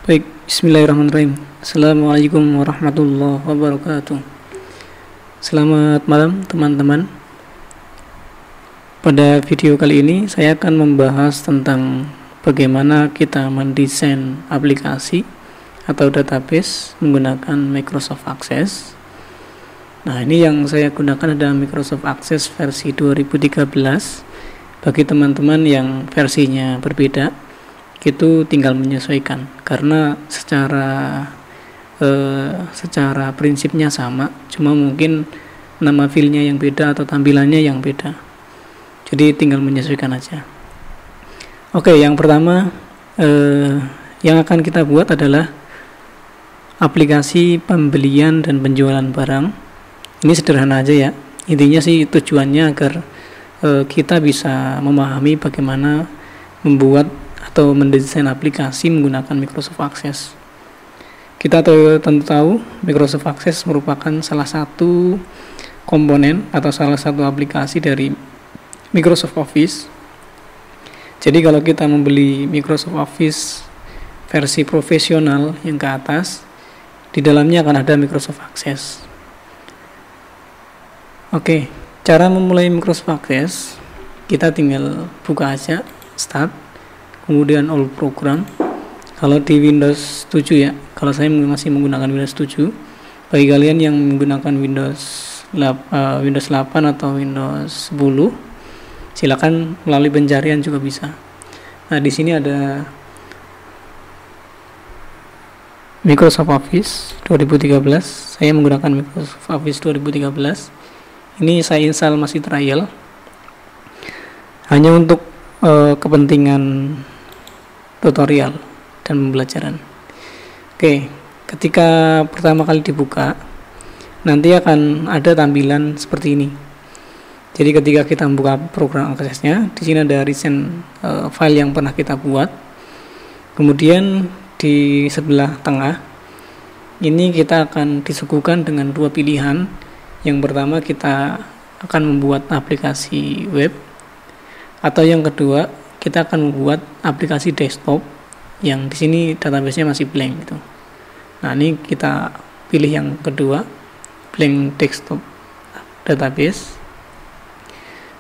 Baik, bismillahirrahmanirrahim. Assalamualaikum warahmatullahi wabarakatuh. Selamat malam teman-teman. Pada video kali ini saya akan membahas tentang bagaimana kita mendesain aplikasi atau database menggunakan Microsoft Access. Nah, ini yang saya gunakan adalah Microsoft Access versi 2013. Bagi teman-teman yang versinya berbeda, itu tinggal menyesuaikan, karena secara prinsipnya sama, cuma mungkin nama filenya yang beda atau tampilannya yang beda, jadi tinggal menyesuaikan aja. Oke, yang pertama yang akan kita buat adalah aplikasi pembelian dan penjualan barang. Ini sederhana aja ya, intinya sih tujuannya agar kita bisa memahami bagaimana membuat atau mendesain aplikasi menggunakan Microsoft Access. Kita tentu tahu Microsoft Access merupakan salah satu komponen atau salah satu aplikasi dari Microsoft Office. Jadi kalau kita membeli Microsoft Office versi profesional yang ke atas, di dalamnya akan ada Microsoft Access. Oke, cara memulai Microsoft Access, kita tinggal buka aja Start, kemudian All Program. Kalau di Windows 7 ya, kalau saya masih menggunakan Windows 7. Bagi kalian yang menggunakan Windows 8 atau Windows 10, silakan melalui pencarian juga bisa. Nah, di sini ada Microsoft Office 2013. Saya menggunakan Microsoft Office 2013. Ini saya install masih trial, hanya untuk kepentingan tutorial dan pembelajaran. Oke, ketika pertama kali dibuka, nanti akan ada tampilan seperti ini. Jadi ketika kita membuka program aksesnya, di sini ada recent file yang pernah kita buat. Kemudian di sebelah tengah ini kita akan disuguhkan dengan dua pilihan. Yang pertama, kita akan membuat aplikasi web, atau yang kedua, kita akan membuat aplikasi desktop yang di sini database-nya masih blank gitu. Nah, ini kita pilih yang kedua, blank desktop database.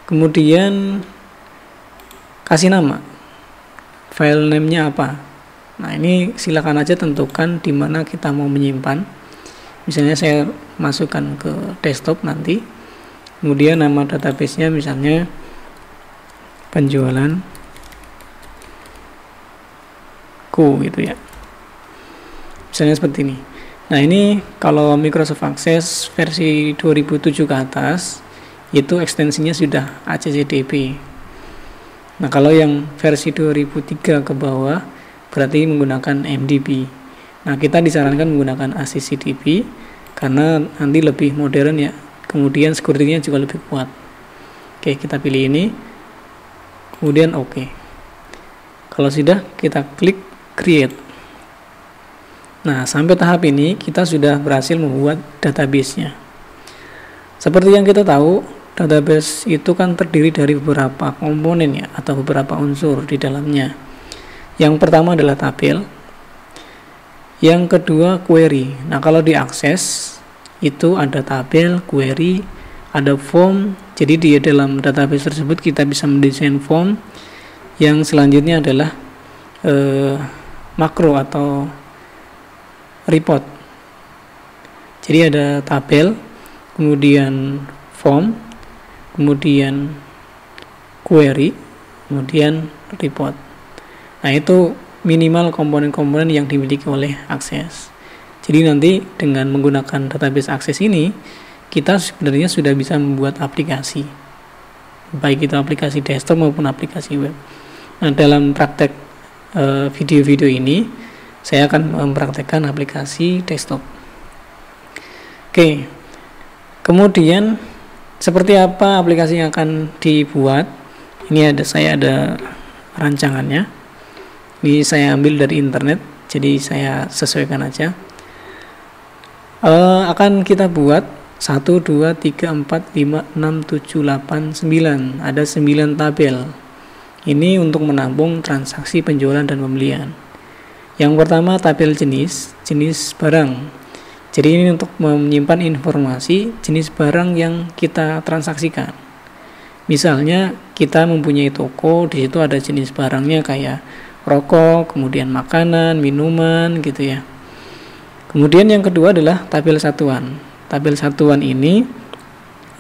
Kemudian kasih nama, file name-nya apa. Nah, ini silakan aja tentukan di mana kita mau menyimpan. Misalnya saya masukkan ke desktop nanti. Kemudian nama database-nya misalnya penjualan gitu ya, misalnya seperti ini. Nah, ini kalau Microsoft Access versi 2007 ke atas, itu ekstensinya sudah ACCDP. Nah, kalau yang versi 2003 ke bawah berarti menggunakan MDB. Nah, kita disarankan menggunakan ACCDP karena nanti lebih modern ya, kemudian security-nya juga lebih kuat. Oke, kita pilih ini, kemudian oke. Kalau sudah, kita klik create. Nah, sampai tahap ini kita sudah berhasil membuat database-nya. Seperti yang kita tahu, database itu kan terdiri dari beberapa komponen ya, atau beberapa unsur di dalamnya. Yang pertama adalah tabel, yang kedua query. Nah, kalau diakses itu ada tabel, query, ada form. Jadi di dalam database tersebut kita bisa mendesain form. Yang selanjutnya adalah makro atau report. Jadi ada tabel, kemudian form, kemudian query, kemudian report. Nah, itu minimal komponen-komponen yang dimiliki oleh Access. Jadi nanti dengan menggunakan database Access ini, kita sebenarnya sudah bisa membuat aplikasi, baik itu aplikasi desktop maupun aplikasi web. Nah, dalam praktek video-video ini saya akan mempraktekkan aplikasi desktop. Oke, kemudian seperti apa aplikasi yang akan dibuat? Ini saya ada rancangannya. Ini saya ambil dari internet, jadi saya sesuaikan aja. Akan kita buat 1, 2, 3, 4, 5, 6, 7, 8, 9. Ada 9 tabel. Ini untuk menampung transaksi penjualan dan pembelian. Yang pertama tabel jenis barang. Jadi ini untuk menyimpan informasi jenis barang yang kita transaksikan. Misalnya kita mempunyai toko, di situ ada jenis barangnya kayak rokok, kemudian makanan, minuman gitu ya. Kemudian yang kedua adalah tabel satuan. Tabel satuan ini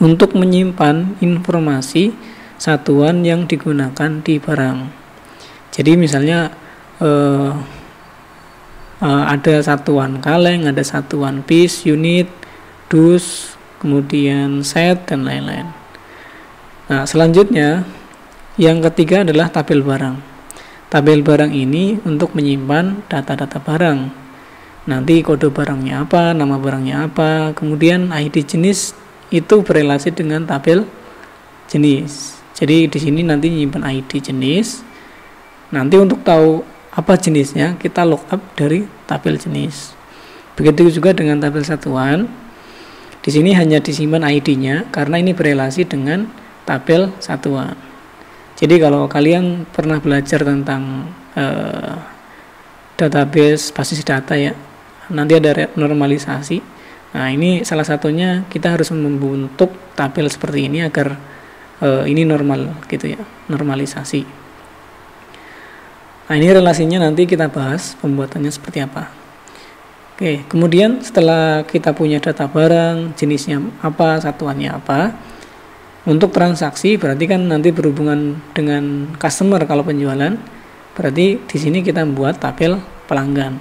untuk menyimpan informasi satuan yang digunakan di barang. Jadi misalnya ada satuan kaleng, ada satuan piece, unit, dus, kemudian set, dan lain-lain. Nah, selanjutnya yang ketiga adalah tabel barang. Tabel barang ini untuk menyimpan data-data barang. Nanti kode barangnya apa, nama barangnya apa, kemudian ID jenis itu berelasi dengan tabel jenis. Jadi di sini nanti menyimpan ID jenis. Nanti untuk tahu apa jenisnya kita lookup dari tabel jenis. Begitu juga dengan tabel satuan. Di sini hanya disimpan ID-nya karena ini berelasi dengan tabel satuan. Jadi kalau kalian pernah belajar tentang database basis data ya, nanti ada normalisasi. Nah, ini salah satunya kita harus membentuk tabel seperti ini agar ini normal gitu ya, normalisasi. Nah, ini relasinya nanti kita bahas pembuatannya seperti apa. Oke, kemudian setelah kita punya data barang, jenisnya apa, satuannya apa, untuk transaksi berarti kan nanti berhubungan dengan customer kalau penjualan, berarti di sini kita membuat tabel pelanggan.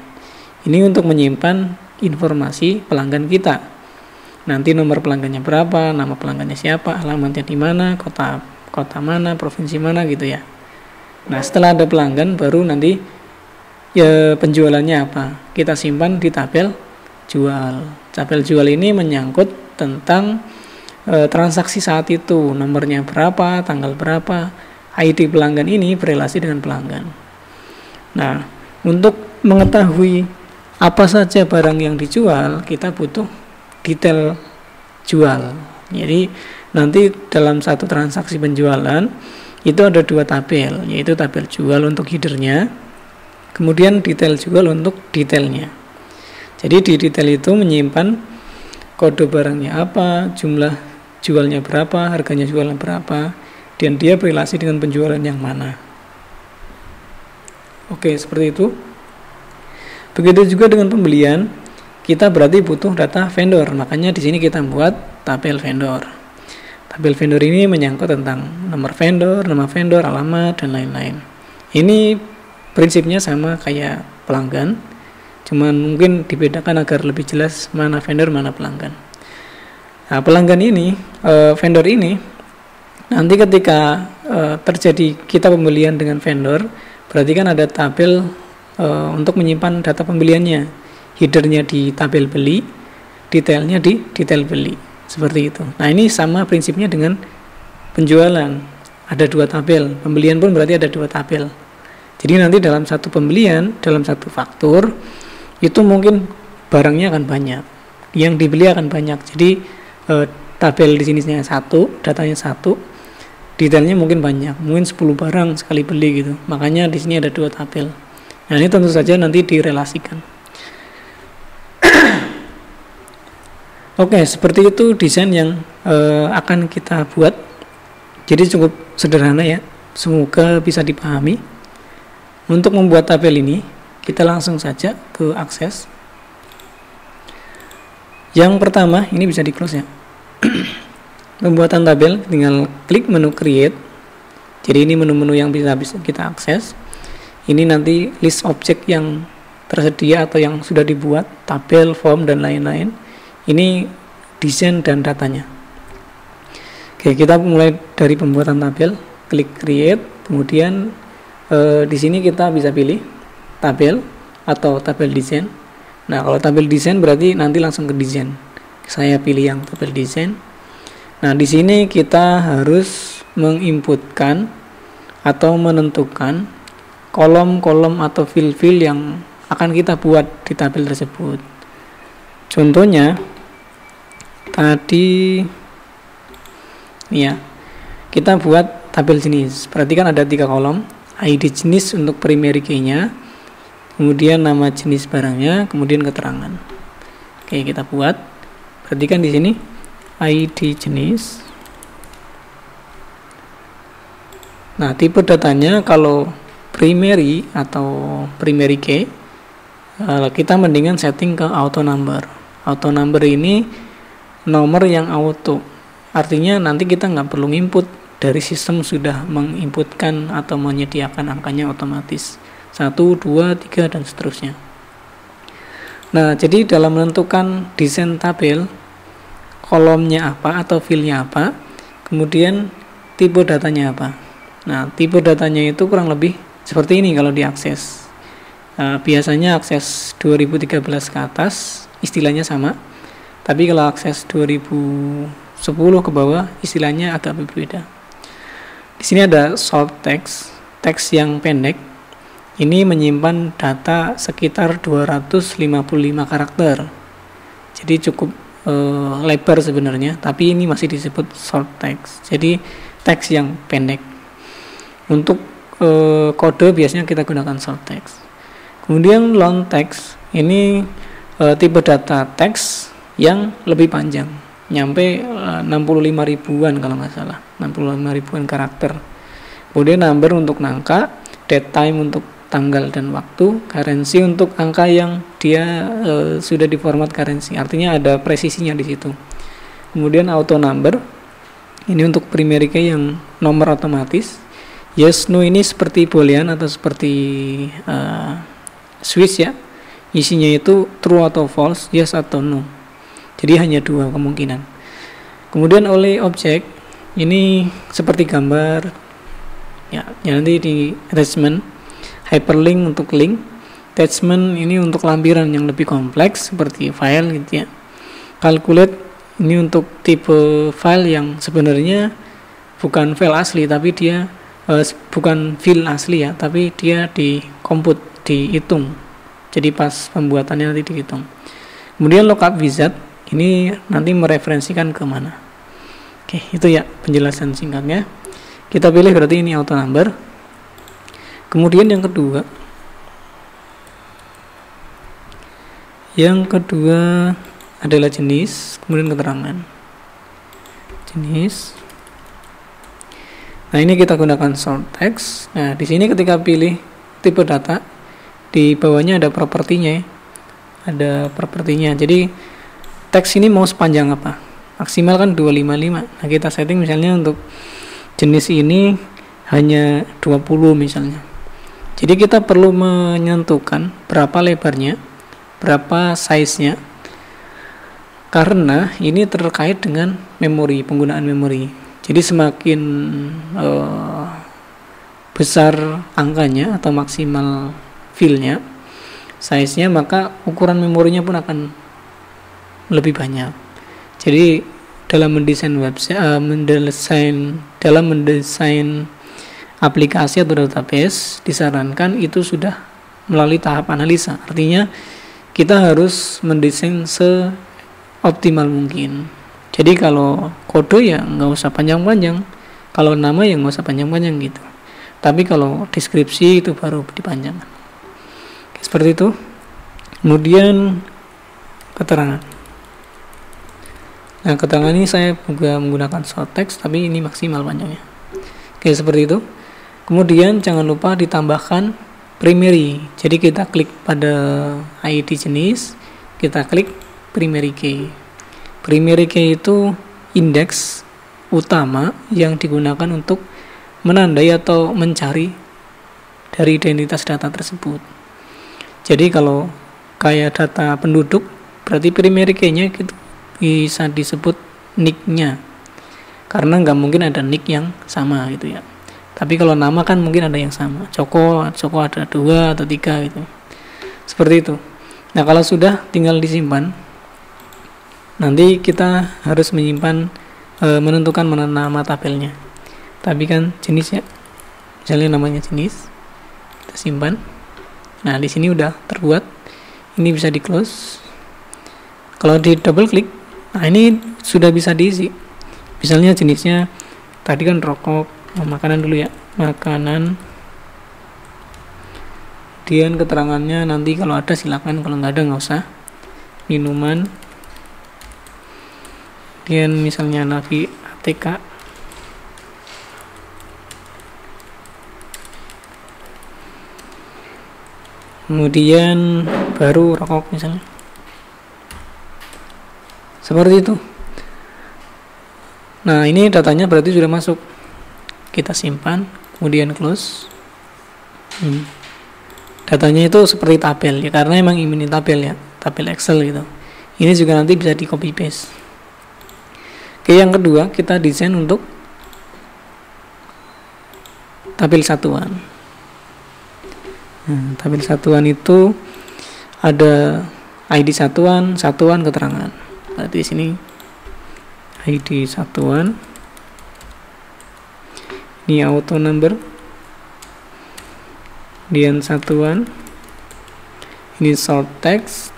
Ini untuk menyimpan informasi pelanggan kita. Nanti nomor pelanggannya berapa, nama pelanggannya siapa, alamatnya di mana, kota mana, provinsi mana gitu ya. Nah, setelah ada pelanggan baru nanti ya penjualannya apa kita simpan di tabel jual. Tabel jual ini menyangkut tentang transaksi saat itu, nomornya berapa, tanggal berapa, ID pelanggan ini berelasi dengan pelanggan. Nah, untuk mengetahui apa saja barang yang dijual, kita butuh detail jual. Jadi nanti dalam satu transaksi penjualan itu ada dua tabel, yaitu tabel jual untuk headernya, kemudian detail jual untuk detailnya. Jadi di detail itu menyimpan kode barangnya apa, jumlah jualnya berapa, harganya jualnya berapa, dan dia berelasi dengan penjualan yang mana. Oke, seperti itu. Begitu juga dengan pembelian, kita berarti butuh data vendor, makanya di sini kita buat tabel vendor. Tabel vendor ini menyangkut tentang nomor vendor, nama vendor, alamat, dan lain-lain. Ini prinsipnya sama kayak pelanggan, cuman mungkin dibedakan agar lebih jelas mana vendor, mana pelanggan. Nah, pelanggan ini, vendor ini, nanti ketika terjadi kita pembelian dengan vendor, berarti kan ada tabel untuk menyimpan data pembeliannya. Headernya di tabel beli, detailnya di detail beli. Seperti itu. Nah, ini sama prinsipnya dengan penjualan. Ada dua tabel. Pembelian pun berarti ada dua tabel. Jadi nanti dalam satu pembelian, dalam satu faktur, itu mungkin barangnya akan banyak. Yang dibeli akan banyak. Jadi tabel di sini satu, datanya satu, detailnya mungkin banyak. Mungkin 10 barang sekali beli gitu. Makanya di sini ada dua tabel. Nah, ini tentu saja nanti direlasikan. Oke, seperti itu desain yang akan kita buat. Jadi cukup sederhana ya, semoga bisa dipahami. Untuk membuat tabel ini, kita langsung saja ke akses. Yang pertama, ini bisa di close ya. Pembuatan tabel, tinggal klik menu create. Jadi ini menu-menu yang bisa kita akses. Ini nanti list objek yang tersedia atau yang sudah dibuat, tabel, form, dan lain-lain. Ini desain dan datanya. Oke, kita mulai dari pembuatan tabel, klik create, kemudian di sini kita bisa pilih tabel atau tabel desain. Nah, kalau tabel desain berarti nanti langsung ke desain. Saya pilih yang tabel desain. Nah, di sini kita harus menginputkan atau menentukan kolom-kolom atau fill-fill yang akan kita buat di tabel tersebut. Contohnya tadi ya, kita buat tabel jenis. Perhatikan ada 3 kolom, ID jenis untuk primary key-nya, kemudian nama jenis barangnya, kemudian keterangan. Oke, kita buat. Perhatikan di sini ID jenis. Nah, tipe datanya kalau primary atau primary key, kita mendingan setting ke auto number. Auto number ini nomor yang auto, artinya nanti kita nggak perlu input, dari sistem sudah menginputkan atau menyediakan angkanya otomatis 1, 2, 3 dan seterusnya. Nah, jadi dalam menentukan desain tabel, kolomnya apa atau fieldnya apa, kemudian tipe datanya apa. Nah, tipe datanya itu kurang lebih seperti ini kalau diakses. Biasanya akses 2013 ke atas istilahnya sama, tapi kalau akses 2010 ke bawah istilahnya agak berbeda. Di sini ada short text, teks yang pendek. Ini menyimpan data sekitar 255 karakter. Jadi cukup lebar sebenarnya, tapi ini masih disebut short text. Jadi teks yang pendek. Untuk kode biasanya kita gunakan short text. Kemudian long text, ini tipe data teks yang lebih panjang, nyampe 65 ribuan kalau nggak salah, 65 ribuan karakter. Kemudian number untuk angka, date time untuk tanggal dan waktu, currency untuk angka yang dia sudah diformat currency, artinya ada presisinya di situ. Kemudian auto number, ini untuk primary key yang nomor otomatis. Yes no ini seperti boolean atau seperti switch ya, isinya itu true atau false, yes atau no. Jadi hanya dua kemungkinan. Kemudian oleh objek ini seperti gambar ya, nanti di attachment, hyperlink untuk link, attachment ini untuk lampiran yang lebih kompleks seperti file gitu ya. Calculate ini untuk tipe file yang sebenarnya bukan file asli, tapi dia bukan file asli ya, tapi dia dikomput, dihitung. Jadi pas pembuatannya nanti dihitung. Kemudian lookup wizard ini nanti mereferensikan ke mana. Oke, itu ya penjelasan singkatnya. Kita pilih berarti ini auto number. Kemudian yang kedua adalah jenis, kemudian keterangan. Jenis. Nah, ini kita gunakan short text. Nah, di sini ketika pilih tipe data, di bawahnya ada propertinya ya. Ada propertinya. Jadi teks ini mau sepanjang apa? Maksimal kan 255. Nah, kita setting misalnya untuk jenis ini hanya 20 misalnya. Jadi kita perlu menentukan berapa lebarnya, berapa size-nya. Karena ini terkait dengan memori, penggunaan memori. Jadi semakin besar angkanya atau maksimal file-nya, size-nya, maka ukuran memorinya pun akan lebih banyak. Jadi dalam mendesain website, dalam mendesain aplikasi atau database, disarankan itu sudah melalui tahap analisa. Artinya kita harus mendesain seoptimal mungkin. Jadi kalau kode ya nggak usah panjang-panjang, kalau nama ya nggak usah panjang-panjang gitu. Tapi kalau deskripsi itu baru dipanjangkan. Seperti itu. Kemudian keterangan. Nah, keterangan ini saya juga menggunakan short text, tapi ini maksimal panjangnya. Oke, seperti itu. Kemudian jangan lupa ditambahkan primary. Jadi kita klik pada ID jenis, kita klik primary key. Primary key itu indeks utama yang digunakan untuk menandai atau mencari dari identitas data tersebut. Jadi kalau kayak data penduduk, berarti primary key-nya bisa disebut nick-nya, karena nggak mungkin ada nick yang sama gitu ya. Tapi kalau nama kan mungkin ada yang sama, Joko ada 2 atau 3 gitu. Seperti itu. Nah, kalau sudah tinggal disimpan. Nanti kita harus menyimpan, menentukan mana nama tabelnya. Tapi kan jenis ya, misalnya namanya jenis, kita simpan. Nah, di sini udah terbuat. Ini bisa di close. Kalau di double klik, nah ini sudah bisa diisi. Misalnya jenisnya tadi kan rokok, makanan dulu ya, makanan Kemudian keterangannya nanti kalau ada silakan, kalau nggak ada nggak usah. Minuman, kemudian misalnya Navi ATK, kemudian baru rokok misalnya, seperti itu. Nah, ini datanya berarti sudah masuk, kita simpan, kemudian close. Datanya itu seperti tabel ya, karena emang ini tabel ya, tabel Excel gitu. Ini juga nanti bisa di copy paste. Oke, yang kedua kita desain untuk tabel satuan. Nah, tabel satuan itu ada ID satuan, satuan keterangan. Berarti di sini ID satuan, ini auto number, kemudian satuan, ini short text.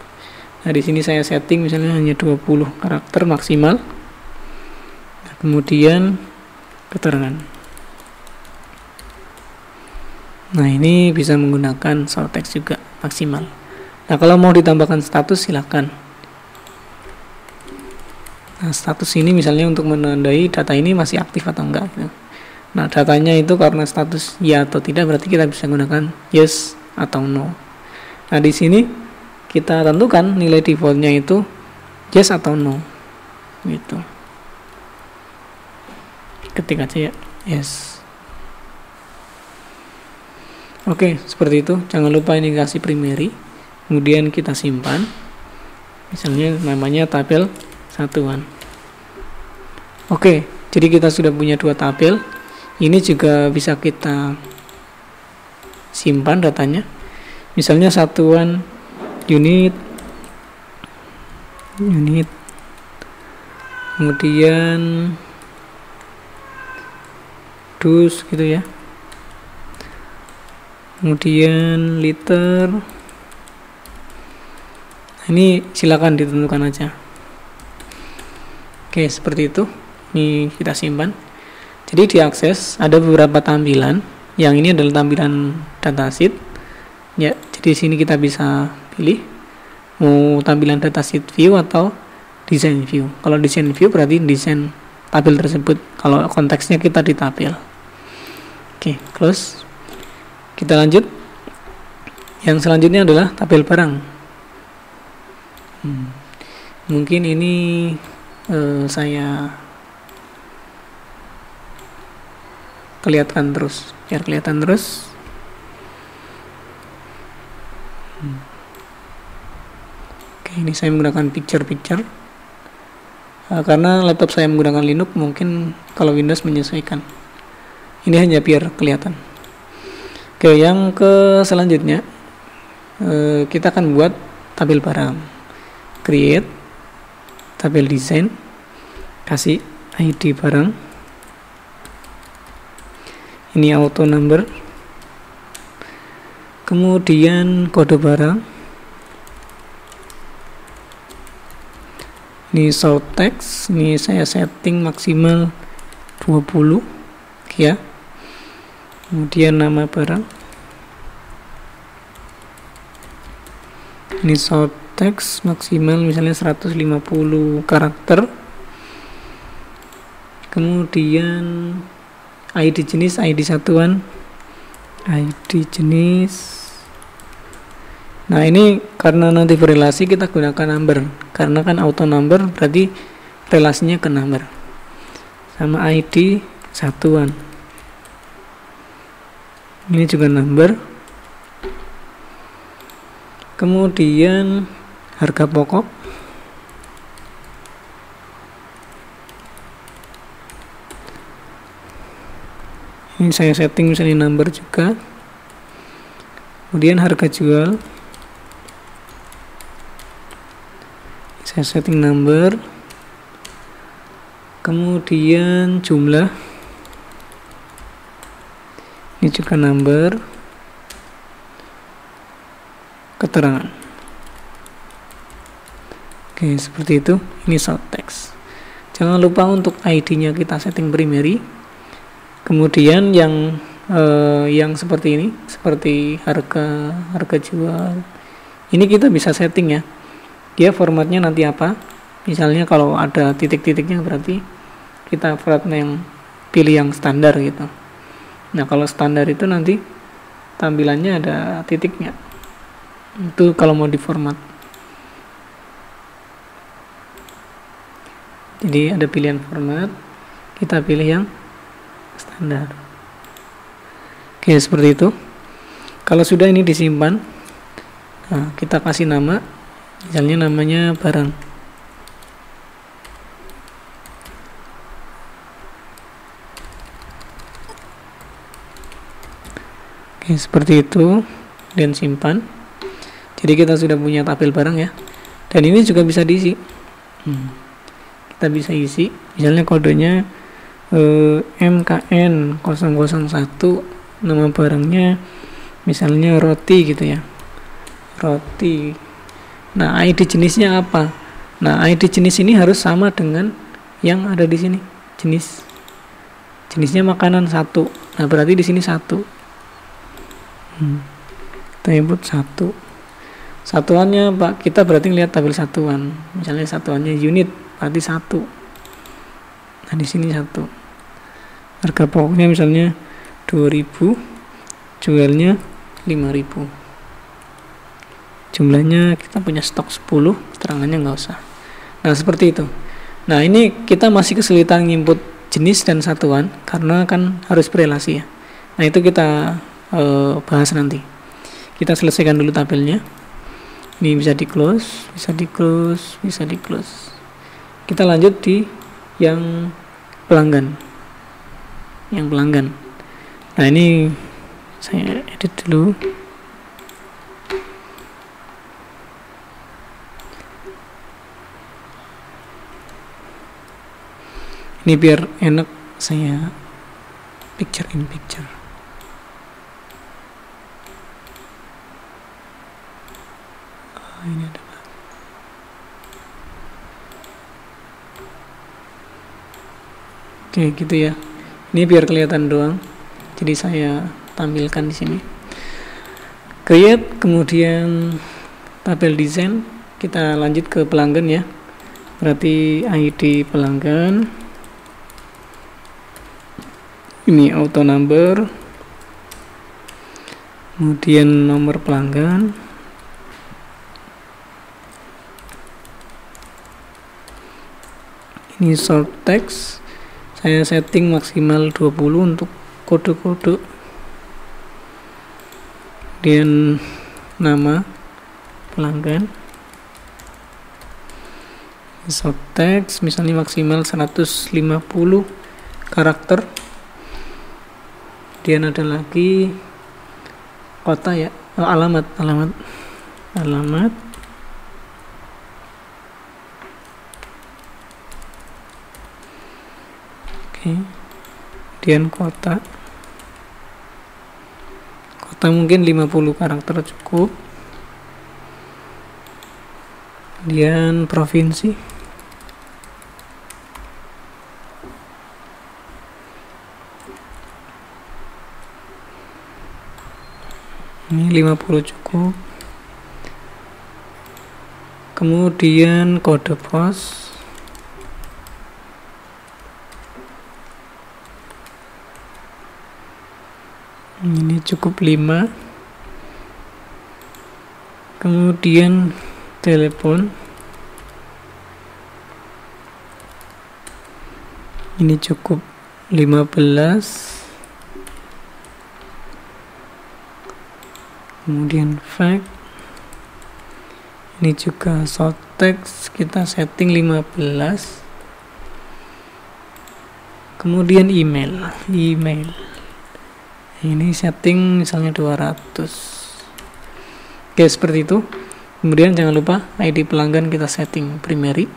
Nah, di sini saya setting misalnya hanya 20 karakter maksimal. Nah, kemudian keterangan. Nah, ini bisa menggunakan short text juga maksimal. Nah, kalau mau ditambahkan status silakan. Nah, status ini misalnya untuk menandai data ini masih aktif atau enggak gitu. Nah, datanya itu karena status ya atau tidak, berarti kita bisa gunakan yes atau no. Nah, di sini kita tentukan nilai defaultnya itu yes atau no gitu. Ketik aja ya yes. Oke, seperti itu. Jangan lupa ini kasih primary, kemudian kita simpan, misalnya namanya tabel satuan. Oke, jadi kita sudah punya dua tabel. Ini juga bisa kita simpan datanya, misalnya satuan unit, kemudian dus gitu ya, kemudian liter. Ini silakan ditentukan aja. Oke, seperti itu. Ini kita simpan. Jadi diakses ada beberapa tampilan. Yang ini adalah tampilan datasheet. Ya, jadi di sini kita bisa pilih mau tampilan datasheet view atau design view. Kalau design view berarti desain tabel tersebut. Kalau konteksnya kita di tabel. Oke, close. Kita lanjut. Yang selanjutnya adalah tabel barang. Mungkin ini saya kelihatan terus, biar kelihatan terus. Oke, ini saya menggunakan picture karena laptop saya menggunakan Linux, mungkin kalau Windows menyesuaikan. Ini hanya biar kelihatan. Oke, yang ke selanjutnya kita akan buat tabel barang. Create tabel design, kasih ID barang, ini auto number, kemudian kode barang, ini short text, ini saya setting maksimal 20 ya, kemudian nama barang, ini short teks maksimal misalnya 150 karakter, kemudian ID jenis, ID satuan, ID jenis. Nah, ini karena nanti berelasi kita gunakan number, karena kan auto number berarti relasinya ke number, sama ID satuan, ini juga number. Kemudian harga pokok, ini saya setting misalnya number juga. Kemudian harga jual, saya setting number. Kemudian jumlah, ini juga number. Keterangan. Oke, seperti itu. Ini short text. Jangan lupa untuk ID-nya kita setting primary. Kemudian yang yang seperti ini, seperti harga jual. Ini kita bisa setting ya, dia formatnya nanti apa. Misalnya kalau ada titik-titiknya berarti kita formatnya pilih yang standar gitu. Nah kalau standar itu nanti tampilannya ada titiknya, itu kalau mau diformat. Jadi ada pilihan format, kita pilih yang standar. Oke, seperti itu. Kalau sudah ini disimpan, nah kita kasih nama, misalnya namanya barang. Oke, seperti itu, dan simpan. Jadi kita sudah punya tabel barang ya, dan ini juga bisa diisi. Kita bisa isi, misalnya kodenya MKN 001, nama barangnya misalnya roti gitu ya, roti. Nah ID jenisnya apa? Nah ID jenis ini harus sama dengan yang ada di sini, jenisnya makanan 1. Nah berarti di sini 1. Kita input 1. Satuannya Pak, kita berarti lihat tabel satuan, misalnya satuannya unit, berarti 1. Nah di sini 1. Harga pokoknya misalnya 2000, jualnya 5000. Jumlahnya kita punya stok 10, keterangannya nggak usah. Nah seperti itu. Nah ini kita masih kesulitan input jenis dan satuan karena kan harus berelasi ya. Nah itu kita bahas nanti. Kita selesaikan dulu tabelnya. Ini bisa di close, bisa di close, bisa di close. Kita lanjut di yang pelanggan. Yang pelanggan. Nah ini saya edit dulu. Ini biar enak saya picture in picture. Ini ada. Oke gitu ya. Ini biar kelihatan doang. Jadi saya tampilkan di sini. Create, kemudian tabel desain. Kita lanjut ke pelanggan ya. Berarti ID pelanggan. Ini auto number. Kemudian nomor pelanggan. Ini short text, saya setting maksimal 20 untuk kode-kode. Kemudian nama pelanggan, short text misalnya maksimal 150 karakter. Kemudian ada lagi kota ya, alamat. Kemudian kota mungkin 50 karakter cukup. Kemudian provinsi, ini 50 cukup. Kemudian kode pos, ini cukup 5. Kemudian telepon, ini cukup 15. Kemudian fax, ini juga short text, kita setting 15. Kemudian email, ini setting misalnya 200. Oke seperti itu. Kemudian jangan lupa ID pelanggan kita setting primary,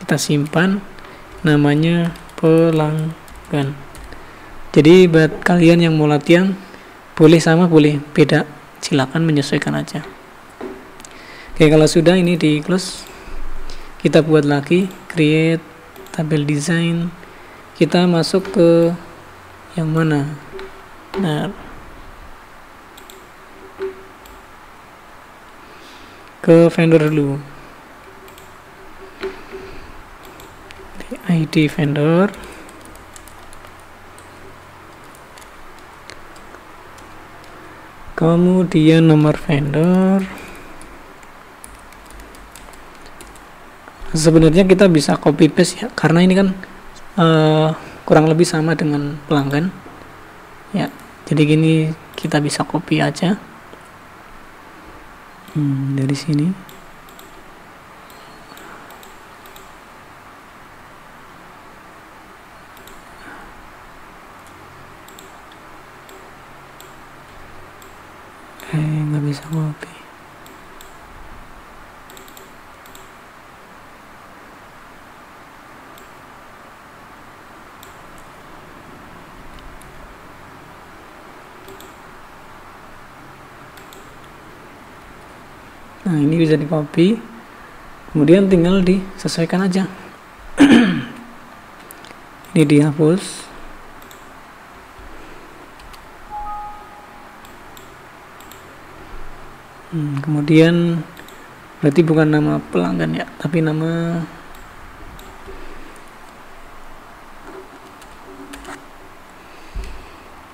kita simpan, namanya pelanggan. Jadi buat kalian yang mau latihan, boleh sama boleh beda, silakan menyesuaikan aja. Oke kalau sudah ini di close, kita buat lagi create tabel design. Kita masuk ke yang mana, Nah, ke vendor dulu, ID vendor, kemudian nomor vendor. Sebenarnya kita bisa copy paste ya, karena ini kan kurang lebih sama dengan pelanggan ya, jadi gini kita bisa copy aja dari sini. Nggak bisa copy. Nah, ini bisa di copy, kemudian tinggal disesuaikan aja. Ini dihapus. Kemudian berarti bukan nama pelanggan ya, tapi nama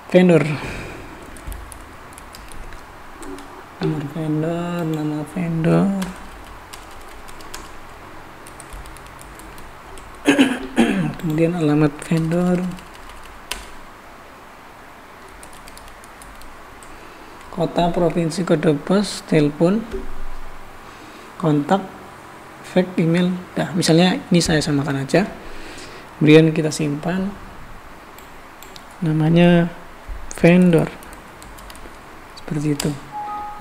vendor. Nomor vendor, nama vendor. Kemudian alamat vendor, kota, provinsi, kode pos, telepon, kontak, fax, email. Nah, misalnya ini saya samakan aja. Kemudian kita simpan. Namanya vendor. Seperti itu.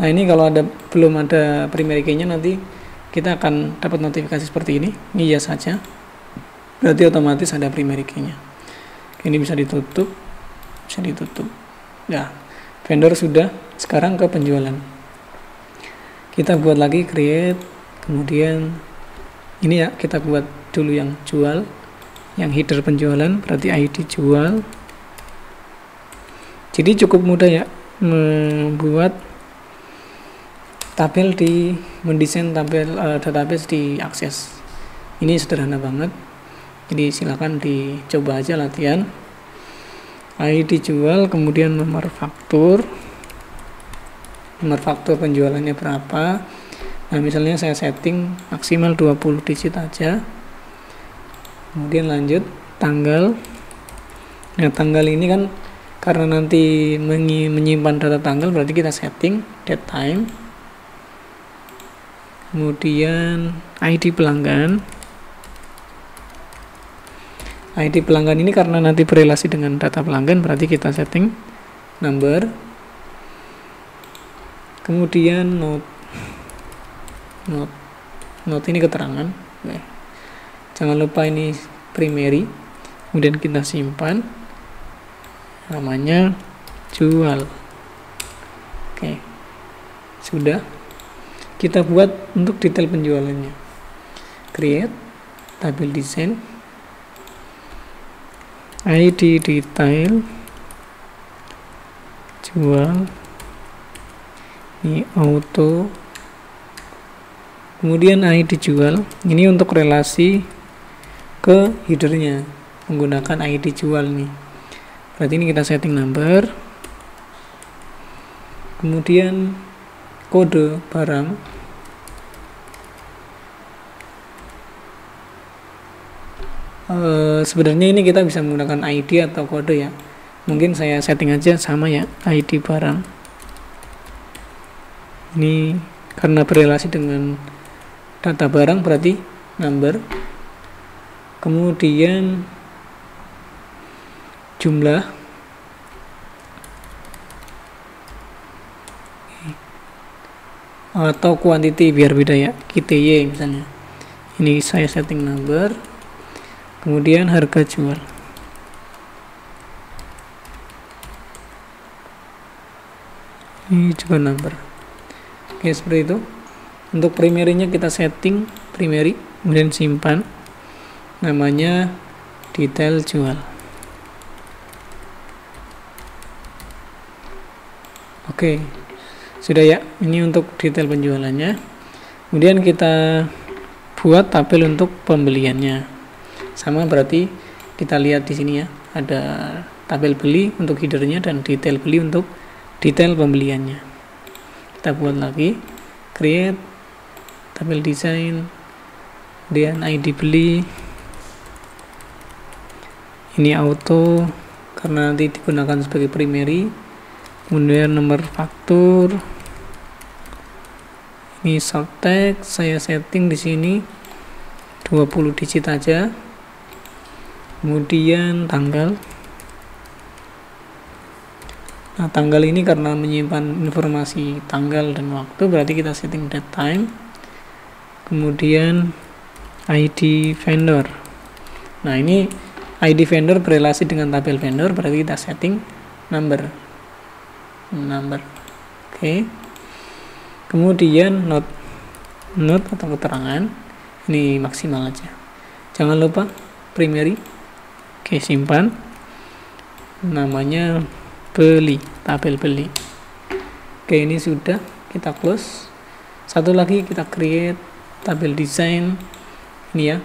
Nah, ini kalau belum ada primary key-nya, nanti kita akan dapat notifikasi seperti ini. Ini ya saja. Berarti otomatis ada primary key-nya. Ini bisa ditutup. Bisa ditutup. Nah, vendor sudah. Sekarang ke penjualan. Kita buat lagi create. Kemudian ini ya, kita buat dulu yang jual. Yang header penjualan, berarti ID jual. Jadi cukup mudah ya membuat tabel mendesain tabel database di Access. Ini sederhana banget. Jadi silakan dicoba aja latihan. ID jual, kemudian nomor faktur. Nomor faktur penjualannya berapa. Nah, misalnya saya setting maksimal 20 digit aja. Kemudian lanjut tanggal. Nah, tanggal ini kan karena nanti menyimpan data tanggal, berarti kita setting date time. Kemudian ID pelanggan. ID pelanggan ini karena nanti berrelasi dengan data pelanggan, berarti kita setting number. Kemudian note ini keterangan. Jangan lupa ini primary. Kemudian kita simpan. Namanya jual. Oke. Sudah. Kita buat untuk detail penjualannya. Create tabel desain. ID detail jual. Ini auto. Kemudian ID jual. Ini untuk relasi ke headernya menggunakan ID jual nih. Berarti ini kita setting number. Kemudian kode barang. Sebenarnya ini kita bisa menggunakan ID atau kode ya. Mungkin saya setting aja sama ya, ID barang. Ini karena berrelasi dengan data barang berarti number. Kemudian jumlah. Atau quantity biar beda ya, QTY misalnya. Ini saya setting number. Kemudian harga jual. Ini juga number. Oke, seperti itu. Untuk primary-nya kita setting primary, kemudian simpan. Namanya detail jual. Oke, sudah ya. Ini untuk detail penjualannya. Kemudian kita buat tabel untuk pembeliannya. Sama berarti kita lihat di sini ya, ada tabel beli untuk headernya dan detail beli untuk detail pembeliannya. Kita buat lagi, create tabel desain, dan ID beli. Ini auto karena nanti digunakan sebagai primary. Kemudian nomor faktur. Ini salt text, saya setting di sini 20 digit aja. Kemudian tanggal. Nah, tanggal ini karena menyimpan informasi tanggal dan waktu, berarti kita setting date time. Kemudian ID vendor. Nah, ini ID vendor berelasi dengan tabel vendor, berarti kita setting number. Oke. Kemudian note atau keterangan, ini maksimal aja. Jangan lupa primary. Oke, simpan. Namanya beli, tabel beli. Oke, ini sudah, kita close. Satu lagi kita create tabel desain. Ini ya,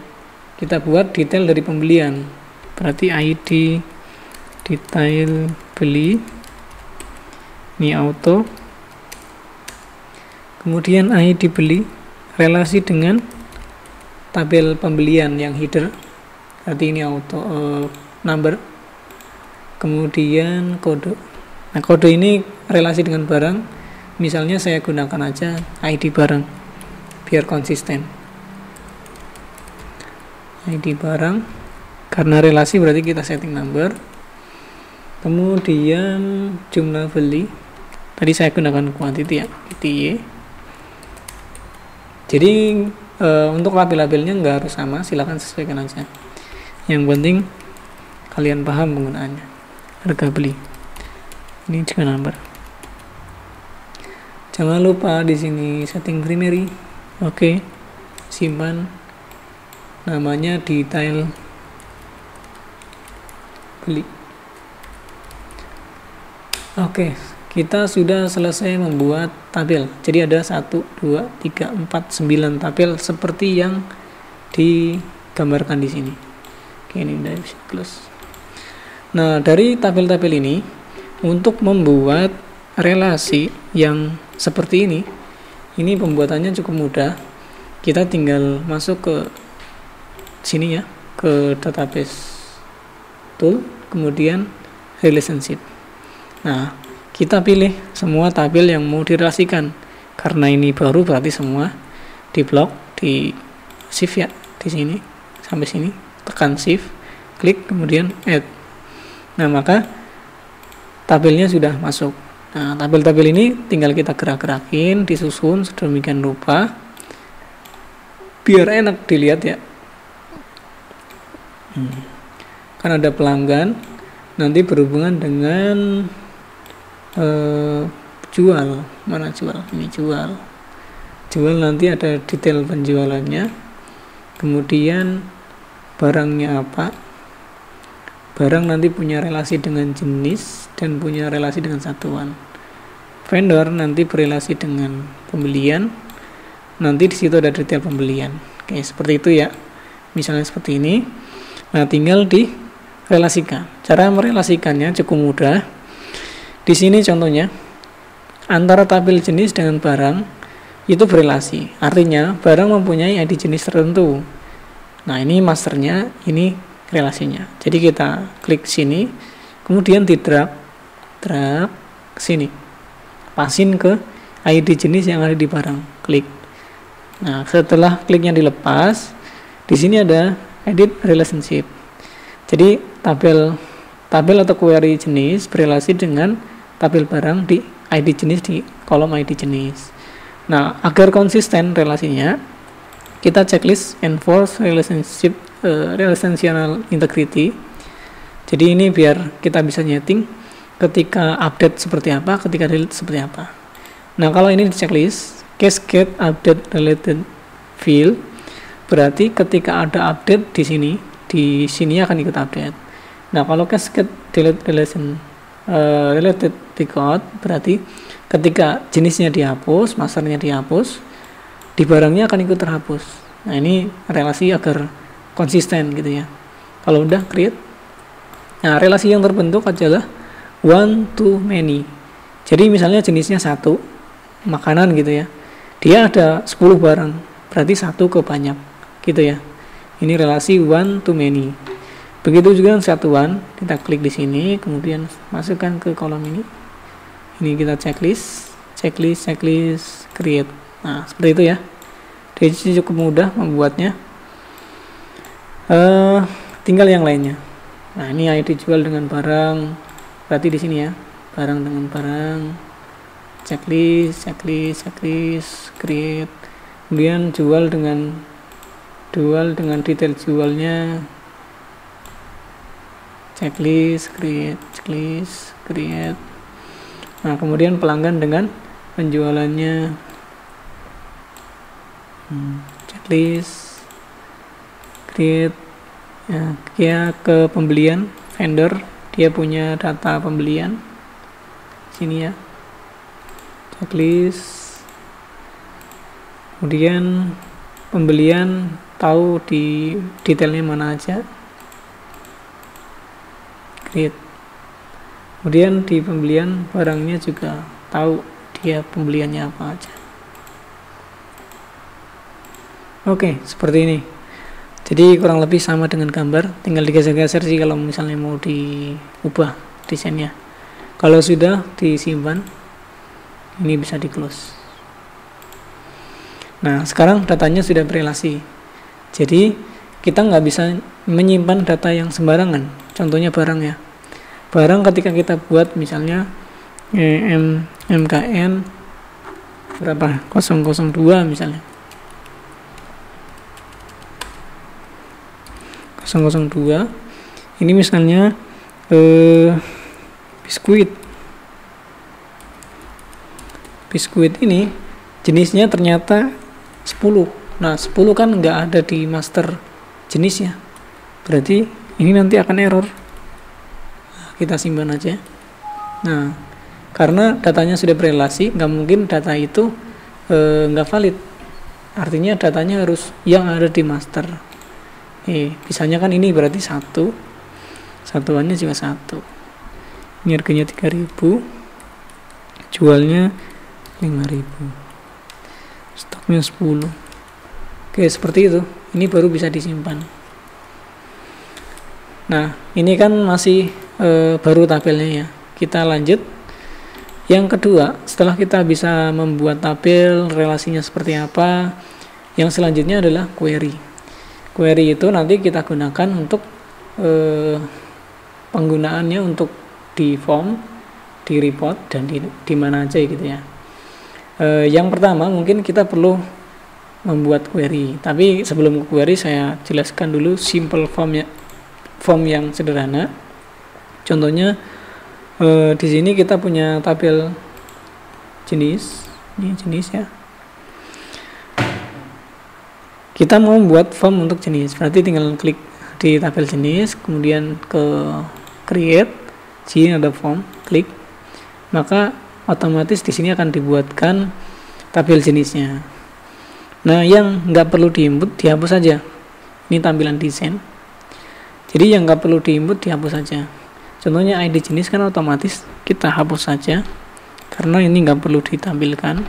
kita buat detail dari pembelian. Berarti ID detail beli. Ini auto. Kemudian ID beli relasi dengan tabel pembelian yang header. Berarti ini auto number. Kemudian kode. Nah, kode ini relasi dengan barang. Misalnya saya gunakan aja ID barang biar konsisten. ID barang karena relasi berarti kita setting number. Kemudian jumlah beli. Tadi saya gunakan quantity ya, Y. Jadi untuk label-labelnya nggak harus sama, silakan sesuaikan aja. Yang penting kalian paham penggunaannya. Harga beli. Ini juga number. Jangan lupa di sini setting primary. Oke. Simpan. Namanya detail beli. Oke, kita sudah selesai membuat tabel. Jadi ada 1, 2, 3, 4, 9 tabel seperti yang digambarkan di sini. Oke, ini udah bisa close. Nah, dari tabel-tabel ini untuk membuat relasi yang seperti ini pembuatannya cukup mudah. Kita tinggal masuk ke sini ya, ke database tool, kemudian relationship. Nah, kita pilih semua tabel yang mau direlasikan. Karena ini baru berarti semua di blok, di shift ya, di sini sampai sini, tekan shift, klik kemudian add. Nah, maka tabelnya sudah masuk. Nah, tabel-tabel ini tinggal kita gerak-gerakin, disusun sedemikian rupa biar enak dilihat ya. Kan ada pelanggan, nanti berhubungan dengan jual. Mana jual? Ini jual. Jual nanti ada detail penjualannya. Kemudian barangnya apa? Barang nanti punya relasi dengan jenis dan punya relasi dengan satuan. Vendor nanti berelasi dengan pembelian. Nanti di situ ada detail pembelian. Oke, seperti itu ya. Misalnya seperti ini. Nah, tinggal direlasikan. Cara merelasikannya cukup mudah. Di sini contohnya antara tabel jenis dengan barang itu berelasi. Artinya barang mempunyai ID jenis tertentu. Nah, ini masternya, ini relasinya. Jadi kita klik sini, kemudian di drag ke sini. Pasin ke ID jenis yang ada di barang. Klik. Nah, setelah kliknya dilepas, di sini ada edit relationship. Jadi tabel atau query jenis berelasi dengan tabel barang di ID jenis di kolom ID jenis. Nah, agar konsisten relasinya, kita checklist enforce relational integrity. Jadi ini biar kita bisa nyeting ketika update seperti apa, ketika delete seperti apa. Nah, kalau ini di checklist cascade update related field, berarti ketika ada update di sini akan ikut update. Nah, kalau cascade delete related record, berarti ketika jenisnya dihapus, masternya dihapus, di barangnya akan ikut terhapus. Nah, ini relasi agar konsisten gitu ya. Kalau udah create, nah relasi yang terbentuk adalah one to many. Jadi misalnya jenisnya 1 makanan gitu ya, dia ada 10 barang, berarti 1 ke banyak gitu ya. Ini relasi one to many. Begitu juga satuan, kita klik di sini, kemudian masukkan ke kolom ini. Ini kita checklist, create. Nah, seperti itu ya. Jadi cukup mudah membuatnya. Tinggal yang lainnya. Nah, ini ID jual dengan barang. Berarti di sini ya, barang dengan barang. Checklist, create. Kemudian jual dengan detail jualnya. Checklist, create. Nah, kemudian pelanggan dengan penjualannya. Checklist, create. Ya, dia ke pembelian, vendor, dia punya data pembelian. Sini ya. Checklist. Kemudian pembelian tahu di detailnya mana aja. Create. Kemudian di pembelian barangnya juga tahu dia pembeliannya apa aja. Oke, seperti ini. Jadi kurang lebih sama dengan gambar, tinggal digeser-geser sih kalau misalnya mau diubah desainnya. Kalau sudah disimpan, ini bisa di close. Nah, sekarang datanya sudah berelasi. Jadi kita nggak bisa menyimpan data yang sembarangan. Contohnya barang ya. Barang ketika kita buat misalnya MKN berapa 002 misalnya 002, ini misalnya biskuit ini jenisnya ternyata 10. Nah, 10 kan nggak ada di master jenisnya, berarti ini nanti akan error. Kita simpan aja. Nah, karena datanya sudah berelasi, nggak mungkin data itu nggak valid. Artinya datanya harus yang ada di master. Misalnya kan ini berarti 1, satuannya juga 1. Ini harganya 3.000, jualnya 5.000, stoknya 10. Oke, seperti itu. Ini baru bisa disimpan. Nah, ini kan masih baru tabelnya ya. Kita lanjut. Yang kedua, setelah kita bisa membuat tabel, relasinya seperti apa, yang selanjutnya adalah query. Query itu nanti kita gunakan untuk penggunaannya untuk di form, di report, dan di mana aja gitu ya. Yang pertama mungkin kita perlu membuat query. Tapi sebelum ke query saya jelaskan dulu simple form yang sederhana. Contohnya di sini kita punya tabel jenis, ini jenis ya. Kita mau membuat form untuk jenis, berarti tinggal klik di tabel jenis, kemudian ke create, sini ada form, klik, maka otomatis di sini akan dibuatkan tabel jenisnya. Nah, yang nggak perlu diinput dihapus saja. Ini tampilan desain. Jadi yang nggak perlu diinput dihapus saja. Contohnya ID jenis kan otomatis kita hapus saja karena ini nggak perlu ditampilkan.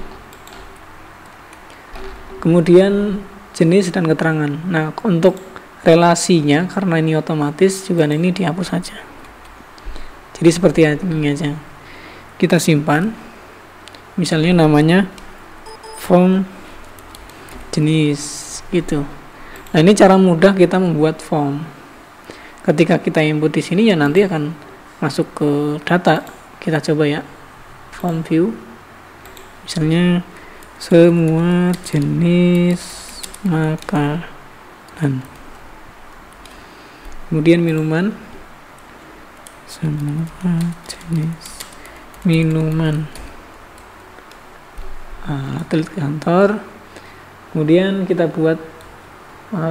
Kemudian jenis dan keterangan. Nah, untuk relasinya karena ini otomatis juga ini dihapus saja. Jadi seperti ini aja. Kita simpan. Misalnya namanya form jenis gitu. Nah, ini cara mudah kita membuat form. Ketika kita input di sini ya nanti akan masuk ke data. Kita coba ya. Form view. Misalnya semua jenis makanan. Kemudian minuman. Semua jenis minuman. Atlet kantor. Kemudian kita buat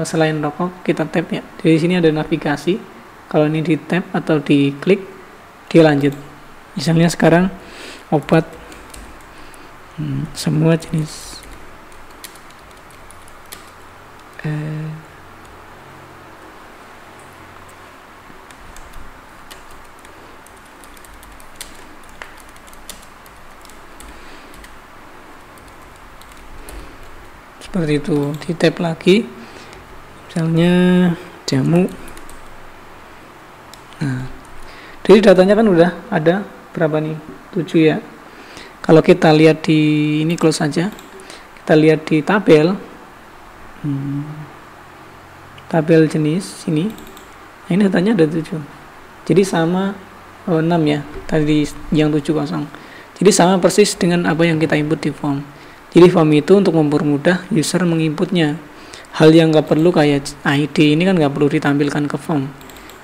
selain rokok kita tap ya. Di sini ada navigasi. Kalau ini di tap atau diklik dia lanjut. Misalnya sekarang obat semua jenis seperti itu. Di tab lagi misalnya jamu. Nah, jadi datanya kan udah ada berapa nih? 7 ya. Kalau kita lihat di ini close saja, kita lihat di tabel, tabel jenis sini. Nah, ini datanya ada 7. Jadi sama 6 ya. Tadi yang 7 kosong. Jadi sama persis dengan apa yang kita input di form. Jadi form itu untuk mempermudah user menginputnya. Hal yang nggak perlu kayak ID ini kan nggak perlu ditampilkan ke form.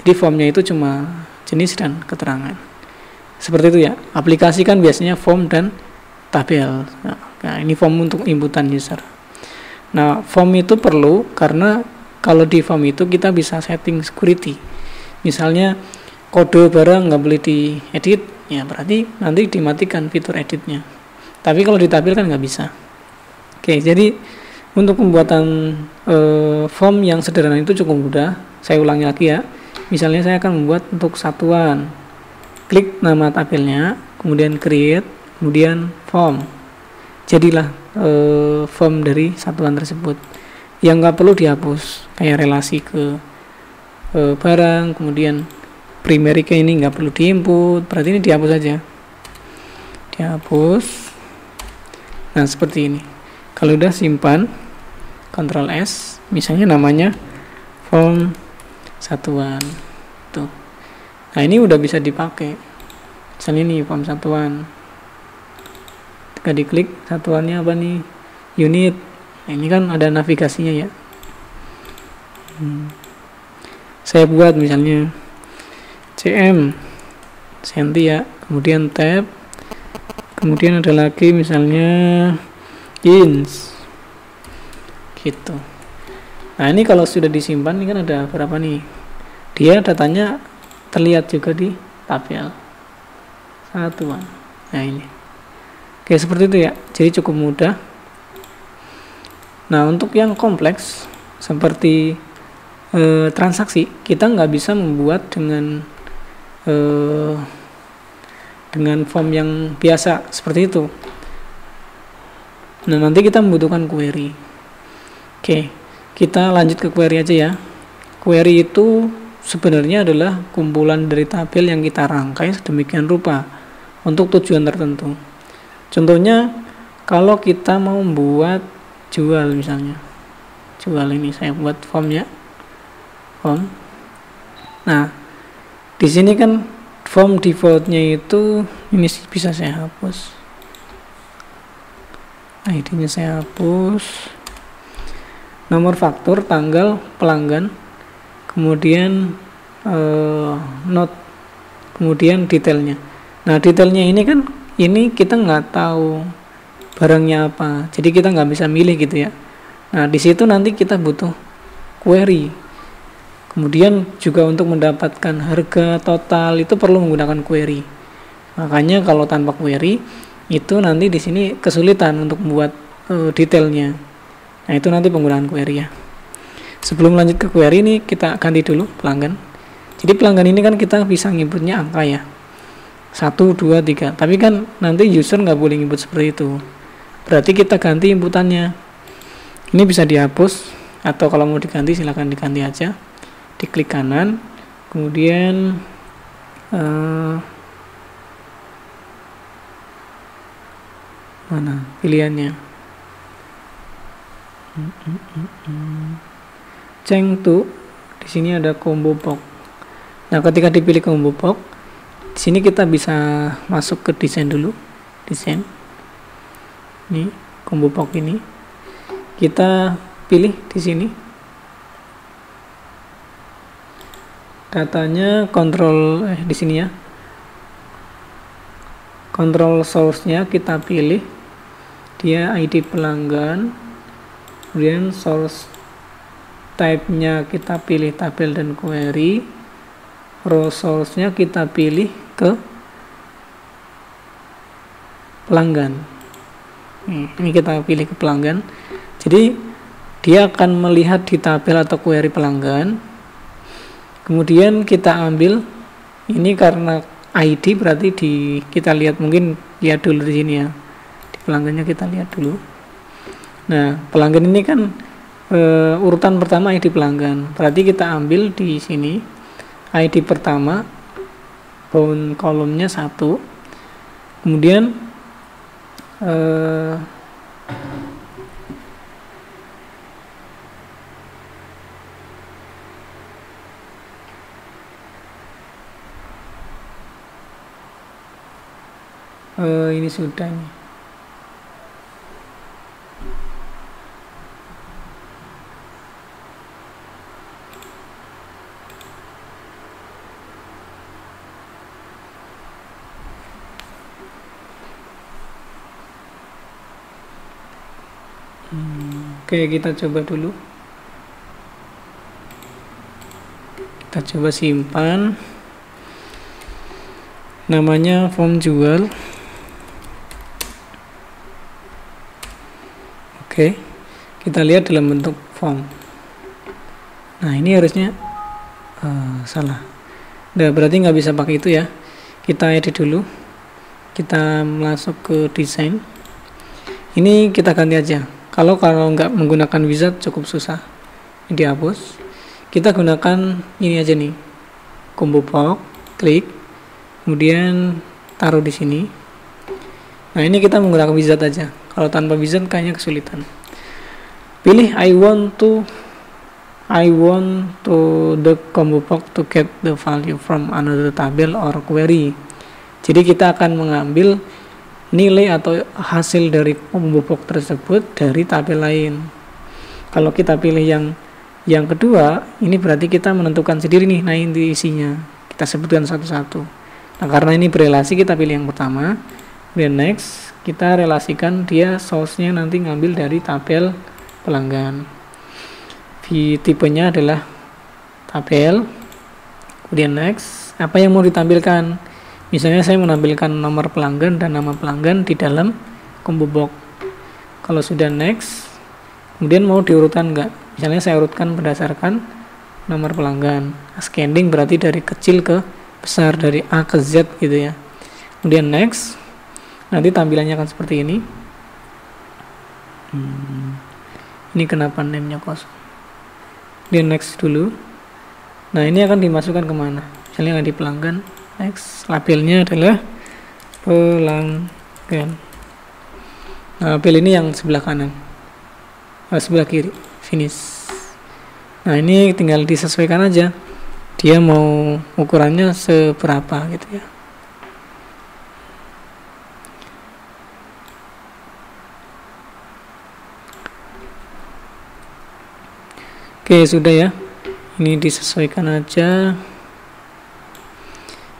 Jadi formnya itu cuma jenis dan keterangan. Seperti itu ya. Aplikasi kan biasanya form dan tabel. Nah, ini form untuk inputan user. Nah, form itu perlu karena kalau di form itu kita bisa setting security. Misalnya kode barang nggak boleh diedit, ya berarti nanti dimatikan fitur editnya. Tapi kalau di tabel kan nggak bisa. Oke, jadi untuk pembuatan form yang sederhana itu cukup mudah. Saya ulangi lagi ya. Misalnya saya akan membuat untuk satuan. Klik nama tabelnya, kemudian create, kemudian form. Jadilah form dari satuan tersebut. Yang nggak perlu dihapus, kayak relasi ke barang, kemudian primary ke ini nggak perlu diinput, berarti ini dihapus saja. Dihapus. Nah, seperti ini. Kalau udah simpan, Ctrl S, misalnya namanya form satuan. Tuh. Nah, ini udah bisa dipakai. Misalnya ini form satuan. Ketika diklik satuannya apa nih? Unit. Nah, ini kan ada navigasinya ya. Saya buat misalnya cm senti ya, kemudian tab, kemudian ada lagi misalnya inch gitu. Nah, ini kalau sudah disimpan ini kan ada berapa nih, dia datanya terlihat juga di tabel satuan. Nah, ini oke, seperti itu ya. Jadi cukup mudah. Nah, untuk yang kompleks seperti transaksi, kita nggak bisa membuat dengan form yang biasa seperti itu. Nah, nanti kita membutuhkan query. Oke, kita lanjut ke query aja ya. Query itu sebenarnya adalah kumpulan dari tabel yang kita rangkai sedemikian rupa untuk tujuan tertentu. Contohnya, kalau kita mau membuat jual misalnya. Jual ini saya buat formnya. Form. Nah, di sini kan form defaultnya itu ini bisa saya hapus. ID-nya saya hapus. Nomor faktur, tanggal, pelanggan, kemudian note, kemudian detailnya. Nah, detailnya ini kan ini kita nggak tahu barangnya apa, jadi kita nggak bisa milih gitu ya. Nah, di situ nanti kita butuh query. Kemudian juga untuk mendapatkan harga total itu perlu menggunakan query. Makanya kalau tanpa query itu nanti di sini kesulitan untuk membuat detailnya. Nah, itu nanti penggunaan query ya. Sebelum lanjut ke query ini kita ganti dulu pelanggan. Jadi pelanggan ini kan kita bisa nginputnya angka ya. 1, 2, 3. Tapi kan nanti user nggak boleh input seperti itu. Berarti kita ganti inputannya. Ini bisa dihapus atau kalau mau diganti silahkan diganti aja. Diklik kanan, kemudian mana pilihannya? Change to, di sini ada combo box. Nah, ketika dipilih combo box, di sini kita bisa masuk ke desain dulu, desain. Ini combo box ini, kita pilih di sini. Datanya kontrol di sini ya. Control source-nya kita pilih. Dia ID pelanggan. Kemudian source type-nya kita pilih tabel dan query. Row source-nya kita pilih ke pelanggan. Ini kita pilih ke pelanggan. Jadi dia akan melihat di tabel atau query pelanggan. Kemudian kita ambil ini karena ID berarti kita lihat, mungkin lihat dulu di sini ya. Di pelanggannya kita lihat dulu. Nah, pelanggan ini kan urutan pertama ID pelanggan. Berarti kita ambil di sini ID pertama, bound kolomnya 1. Kemudian ini sudah nih. Oke, kita coba dulu. Kita coba simpan. Namanya form jual. Oke, kita lihat dalam bentuk form. Nah, ini harusnya salah. Nah, berarti nggak bisa pakai itu ya. Kita edit dulu. Kita masuk ke desain. Ini kita ganti aja. Kalau nggak menggunakan wizard cukup susah. Ini dihapus. Kita gunakan ini aja nih. Combo box, klik, kemudian taruh di sini. Nah, ini kita menggunakan wizard aja. Kalau tanpa wizard kayaknya kesulitan. Pilih I want to the combo box to get the value from another table or query. Jadi kita akan mengambil nilai atau hasil dari combo box tersebut dari tabel lain. Kalau kita pilih yang kedua, ini berarti kita menentukan sendiri nih, nah ini isinya. Kita sebutkan satu-satu. Nah, karena ini berelasi, kita pilih yang pertama. Kemudian next, kita relasikan dia source-nya nanti ngambil dari tabel pelanggan. Tipenya adalah tabel. Kemudian next, apa yang mau ditampilkan? Misalnya saya menampilkan nomor pelanggan dan nama pelanggan di dalam combo box. Kalau sudah next, kemudian mau diurutkan enggak? Misalnya saya urutkan berdasarkan nomor pelanggan. Ascending berarti dari kecil ke besar, dari A ke Z gitu ya. Kemudian next, nanti tampilannya akan seperti ini. Ini kenapa name-nya kosong? Kemudian next dulu. Nah, ini akan dimasukkan kemana? Misalnya di pelanggan. Next, labelnya adalah pelanggan. Nah, label ini yang sebelah kanan, sebelah kiri, finish. Nah, ini tinggal disesuaikan aja. Dia mau ukurannya seberapa gitu ya. Oke, sudah ya. Ini disesuaikan aja.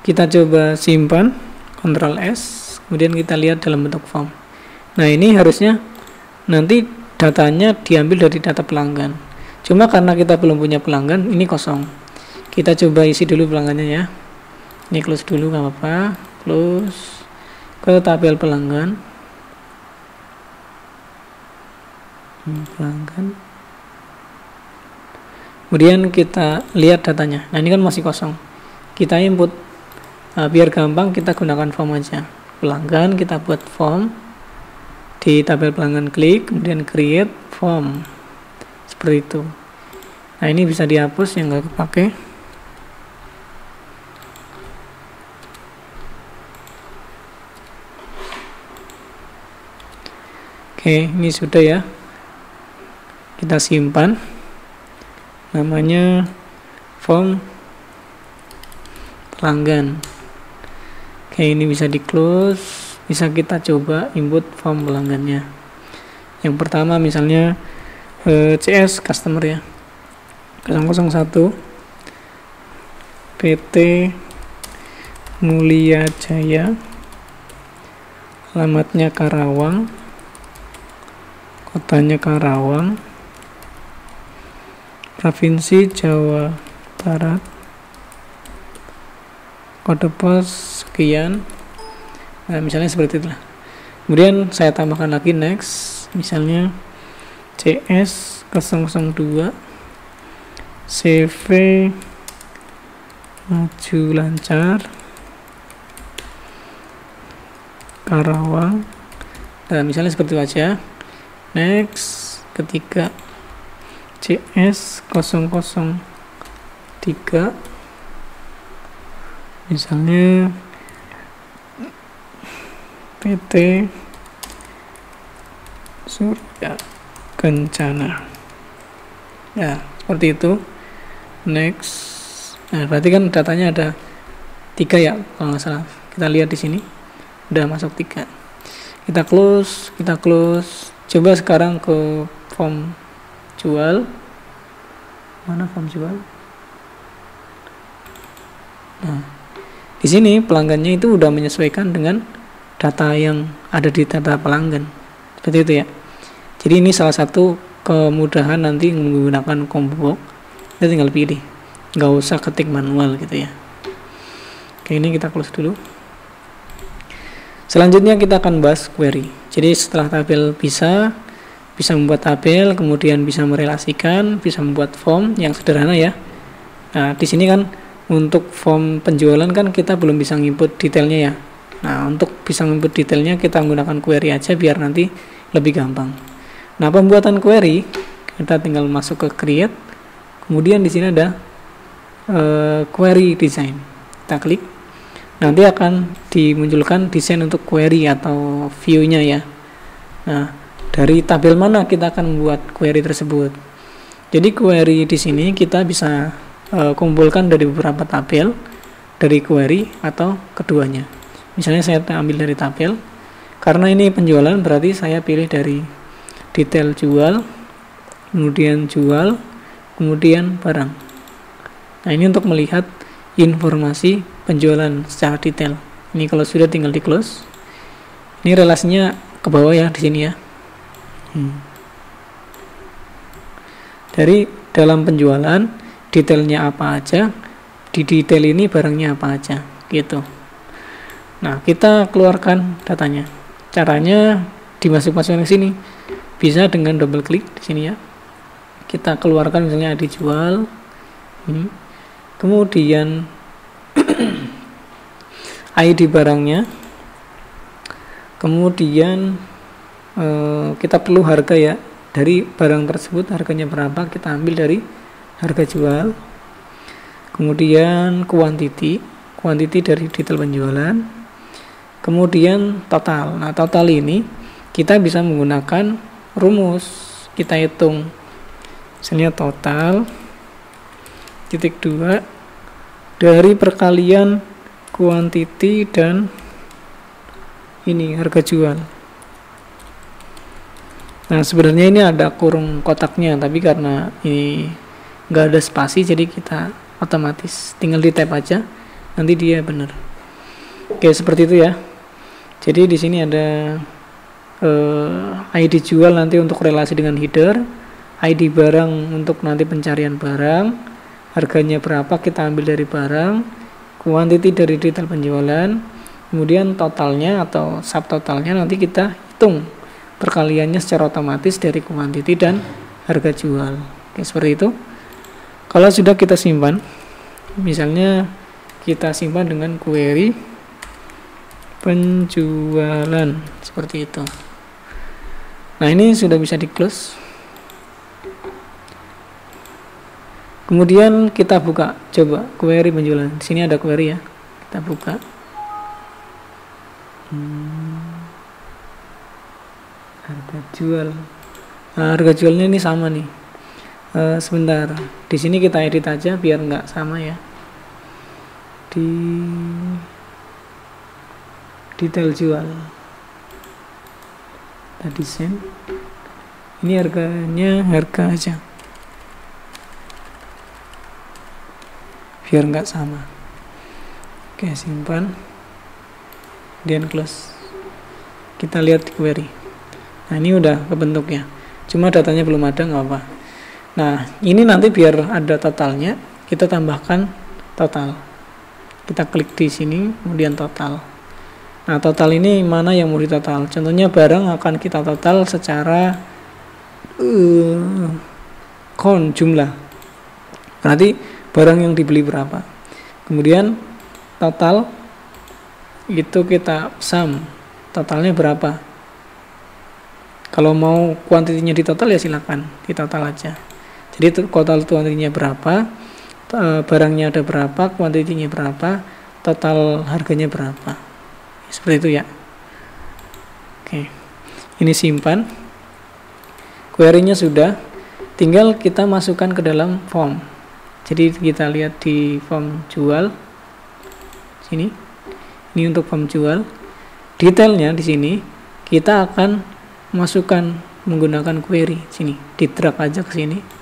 Kita coba simpan, Ctrl S, kemudian kita lihat dalam bentuk form. Nah, ini harusnya nanti datanya diambil dari data pelanggan. Cuma karena kita belum punya pelanggan, ini kosong. Kita coba isi dulu pelanggannya ya. Ini close dulu, nggak apa-apa. Close ke tabel pelanggan. Pelanggan. Kemudian kita lihat datanya. Nah, ini kan masih kosong. Kita input. Nah, biar gampang kita gunakan form aja. Pelanggan kita buat form. Di tabel pelanggan klik, kemudian create form. Seperti itu. Nah, ini bisa dihapus yang nggak kepake. Oke, ini sudah ya. Kita simpan. Namanya form pelanggan. Oke, ini bisa di close. Bisa kita coba input form pelanggannya. Yang pertama misalnya CS customer ya, 001 PT Mulia Jaya, alamatnya Karawang, kotanya Karawang, provinsi Jawa Barat, kode pos sekian. Nah, misalnya seperti itulah. Kemudian saya tambahkan lagi next, misalnya CS 002 CV maju lancar Karawang. Nah, misalnya seperti itu aja. Next, ketiga CS 003 misalnya PT Surya Kencana. Ya, seperti itu. Next. Nah, berarti kan datanya ada 3 ya, kalau nggak salah. Kita lihat di sini udah masuk 3. Kita close. Coba sekarang ke form jual. Mana form jual? Nah, di sini pelanggannya itu udah menyesuaikan dengan data yang ada di data pelanggan. Seperti itu ya. Jadi ini salah satu kemudahan nanti menggunakan combo box. Kita tinggal pilih, nggak usah ketik manual gitu ya. Oke, ini kita close dulu. Selanjutnya kita akan bahas query. Jadi setelah tabel bisa membuat tabel, kemudian bisa merelasikan, bisa membuat form yang sederhana ya. Nah, di sini kan untuk form penjualan kan kita belum bisa nginput detailnya ya. Nah, untuk bisa nginput detailnya kita menggunakan query aja biar nanti lebih gampang. Nah, pembuatan query kita tinggal masuk ke create. Kemudian di sini ada query design. Kita klik. Nanti akan dimunculkan desain untuk query atau view-nya ya. Nah, dari tabel mana kita akan membuat query tersebut. Jadi query di sini kita bisa kumpulkan dari beberapa tabel, dari query atau keduanya. Misalnya saya ambil dari tabel. Karena ini penjualan berarti saya pilih dari detail jual, kemudian jual, kemudian barang. Nah, ini untuk melihat informasi penjualan secara detail. Ini kalau sudah tinggal di close. Ini relasinya ke bawah ya di sini ya. Dari dalam penjualan detailnya apa aja, di detail ini barangnya apa aja gitu. Nah, kita keluarkan datanya. Caranya dimasuk-masukkan ke sini. Bisa dengan double klik di sini ya. Kita keluarkan misalnya dijual ini. Kemudian ID barangnya. Kemudian kita perlu harga ya, dari barang tersebut harganya berapa, kita ambil dari harga jual. Kemudian quantity dari detail penjualan. Kemudian total. Nah, total ini kita bisa menggunakan rumus, kita hitung misalnya total titik 2 dari perkalian quantity dan ini harga jual. Nah, sebenarnya ini ada kurung kotaknya, tapi karena ini nggak ada spasi jadi kita otomatis tinggal di tab aja, nanti dia benar. Oke, seperti itu ya. Jadi di sini ada ID jual nanti untuk relasi dengan header, ID barang untuk nanti pencarian barang, harganya berapa kita ambil dari barang, quantity dari detail penjualan, kemudian totalnya atau subtotalnya nanti kita hitung perkaliannya secara otomatis dari quantity dan harga jual. Oke, seperti itu. Kalau sudah kita simpan, misalnya kita simpan dengan query penjualan seperti itu. Nah, ini sudah bisa di close. Kemudian kita buka, coba query penjualan. Di sini ada query ya. Kita buka. Harga jual. Nah, harga jualnya ini sama nih. Sebentar. Di sini kita edit aja biar nggak sama ya. Di detail jual. Kita desain. Ini harganya harga aja. Biar nggak sama. Oke, simpan. Dan close. Kita lihat di query. Nah, ini udah kebentuk ya. Cuma datanya belum ada, nggak apa. Nah, ini nanti biar ada totalnya, kita tambahkan total. Kita klik di sini, kemudian total. Nah, total ini mana yang mau ditotal? Contohnya barang akan kita total secara count, jumlah. Berarti barang yang dibeli berapa. Kemudian total itu kita sum, totalnya berapa. Kalau mau kuantitinya ditotal ya silakan ditotal aja. Jadi total kuantitinya berapa, barangnya ada berapa, kuantitinya berapa, total harganya berapa. Seperti itu ya. Oke, ini simpan. Query-nya sudah, tinggal kita masukkan ke dalam form. Jadi kita lihat di form jual sini. Ini untuk form jual. Detailnya di sini kita akan masukkan menggunakan query sini. Di drag aja ke sini.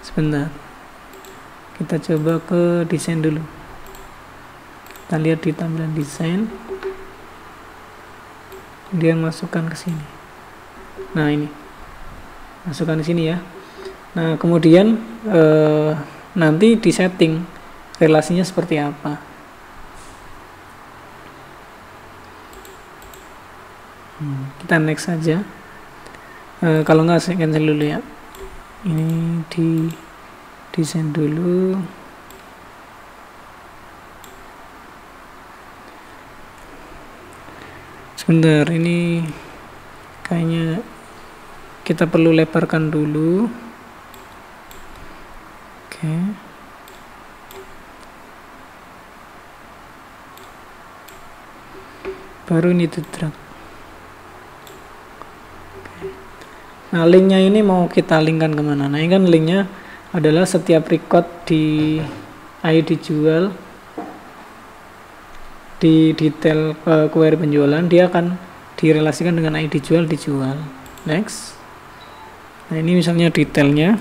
Sebentar. Kita coba ke desain dulu. Kita lihat di tampilan desain. Dia masukkan ke sini. Nah, ini. Masukkan di sini ya. Nah, kemudian nanti di setting relasinya seperti apa. Kita next saja. Kalau nggak saya cancel dulu ya. Ini di desain dulu. Sebentar, ini kayaknya kita perlu lebarkan dulu. Oke. Baru ini to drag. Nah, linknya ini mau kita linkkan kemana? Nah, ini kan linknya adalah setiap record di ID jual, di detail query penjualan, dia akan direlasikan dengan ID jual dijual. Next. Nah, ini misalnya detailnya,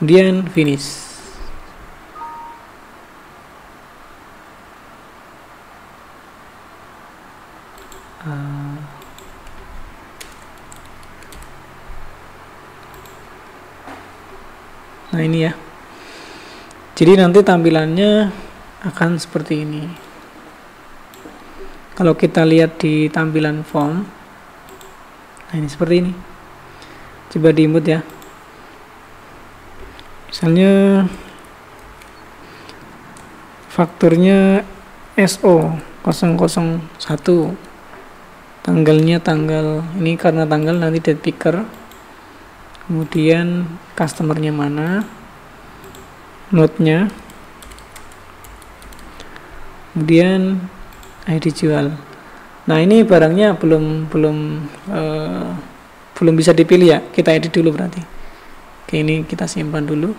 kemudian finish. Nah, ini ya. Jadi nanti tampilannya akan seperti ini. Kalau kita lihat di tampilan form, nah ini seperti ini. Coba di input ya. Misalnya fakturnya SO 001, tanggalnya tanggal ini, karena tanggal nanti date picker, kemudian customernya mana, note-nya, kemudian ID jual. Nah, ini barangnya belum bisa dipilih ya, kita edit dulu berarti. Oke, ini kita simpan dulu.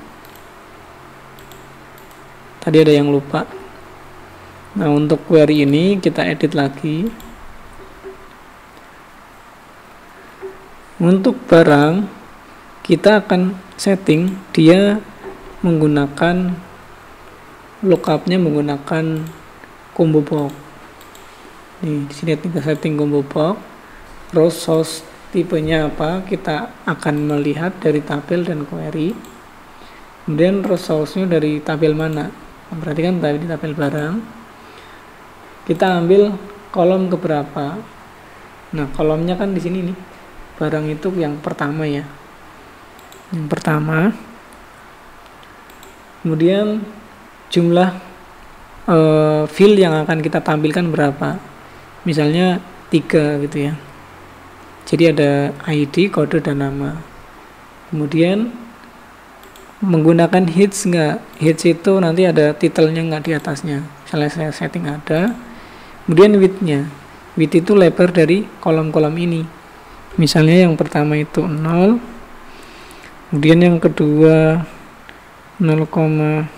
Tadi ada yang lupa. Nah, untuk query ini kita edit lagi. Untuk barang kita akan setting dia menggunakan lookupnya menggunakan combo box. Nih, di sini kita setting combo box. Terus source tipenya apa, kita akan melihat dari tabel dan query. Kemudian resource-nya dari tabel mana? Berarti kan tadi di tabel barang. Kita ambil kolom keberapa. Nah, kolomnya kan di sini nih. Barang itu yang pertama ya. Yang pertama. Kemudian jumlah field yang akan kita tampilkan berapa. Misalnya 3 gitu ya. Jadi ada ID, kode, dan nama. Kemudian menggunakan hits enggak? Hits itu nanti ada titelnya enggak di atasnya. Misalnya saya setting ada. Kemudian width-nya. Width itu lebar dari kolom-kolom ini. Misalnya yang pertama itu 0. Kemudian yang kedua 0,8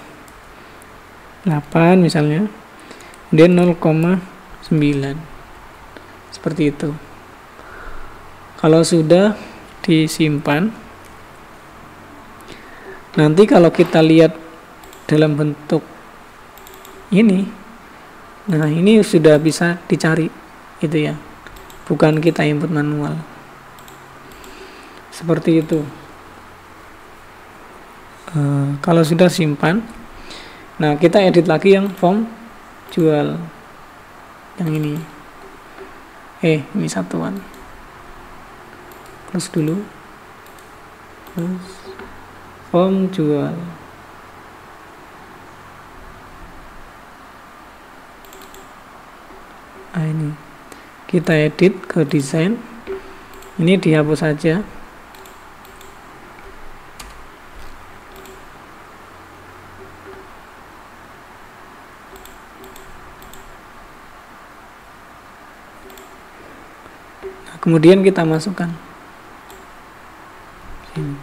misalnya. Kemudian 0,9. Seperti itu. Kalau sudah disimpan, nanti kalau kita lihat dalam bentuk ini, nah ini sudah bisa dicari itu ya, bukan kita input manual. Seperti itu. Kalau sudah simpan, nah kita edit lagi yang form jual yang ini. Ini satuan. Close dulu. Terus form jual. Nah, ini kita edit ke desain. Ini dihapus saja. Kemudian kita masukkan sini.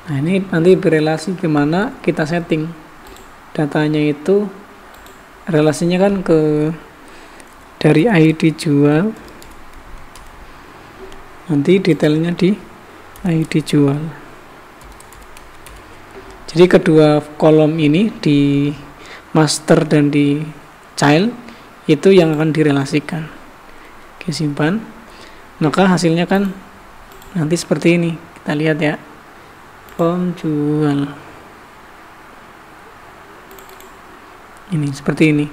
Nah, ini nanti berelasi gimana kita setting datanya, itu relasinya kan ke dari ID jual, nanti detailnya di ID jual. Jadi kedua kolom ini di master dan di child itu yang akan direlasikan. Oke, simpan. Maka hasilnya kan nanti seperti ini. Kita lihat ya. Form jual. Ini seperti ini.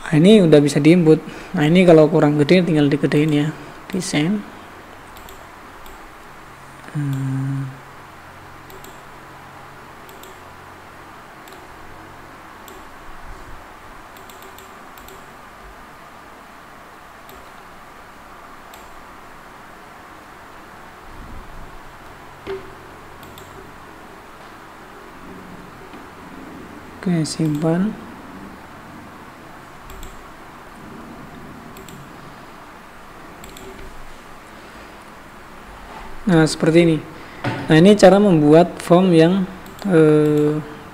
Nah, ini udah bisa diinput. Nah, ini kalau kurang gede tinggal digedein ya. Desain. Oke, simpan. Nah, seperti ini. Nah, ini cara membuat form yang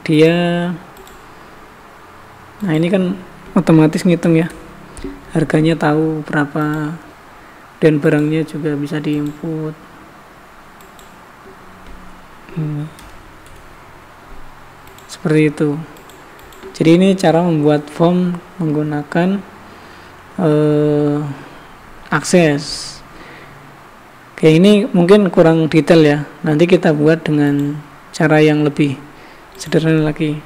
dia, nah ini kan otomatis ngitung ya, harganya tahu berapa, dan barangnya juga bisa diinput. Seperti itu. Jadi ini cara membuat form menggunakan akses. Oke, ini mungkin kurang detail ya. Nanti kita buat dengan cara yang lebih sederhana lagi.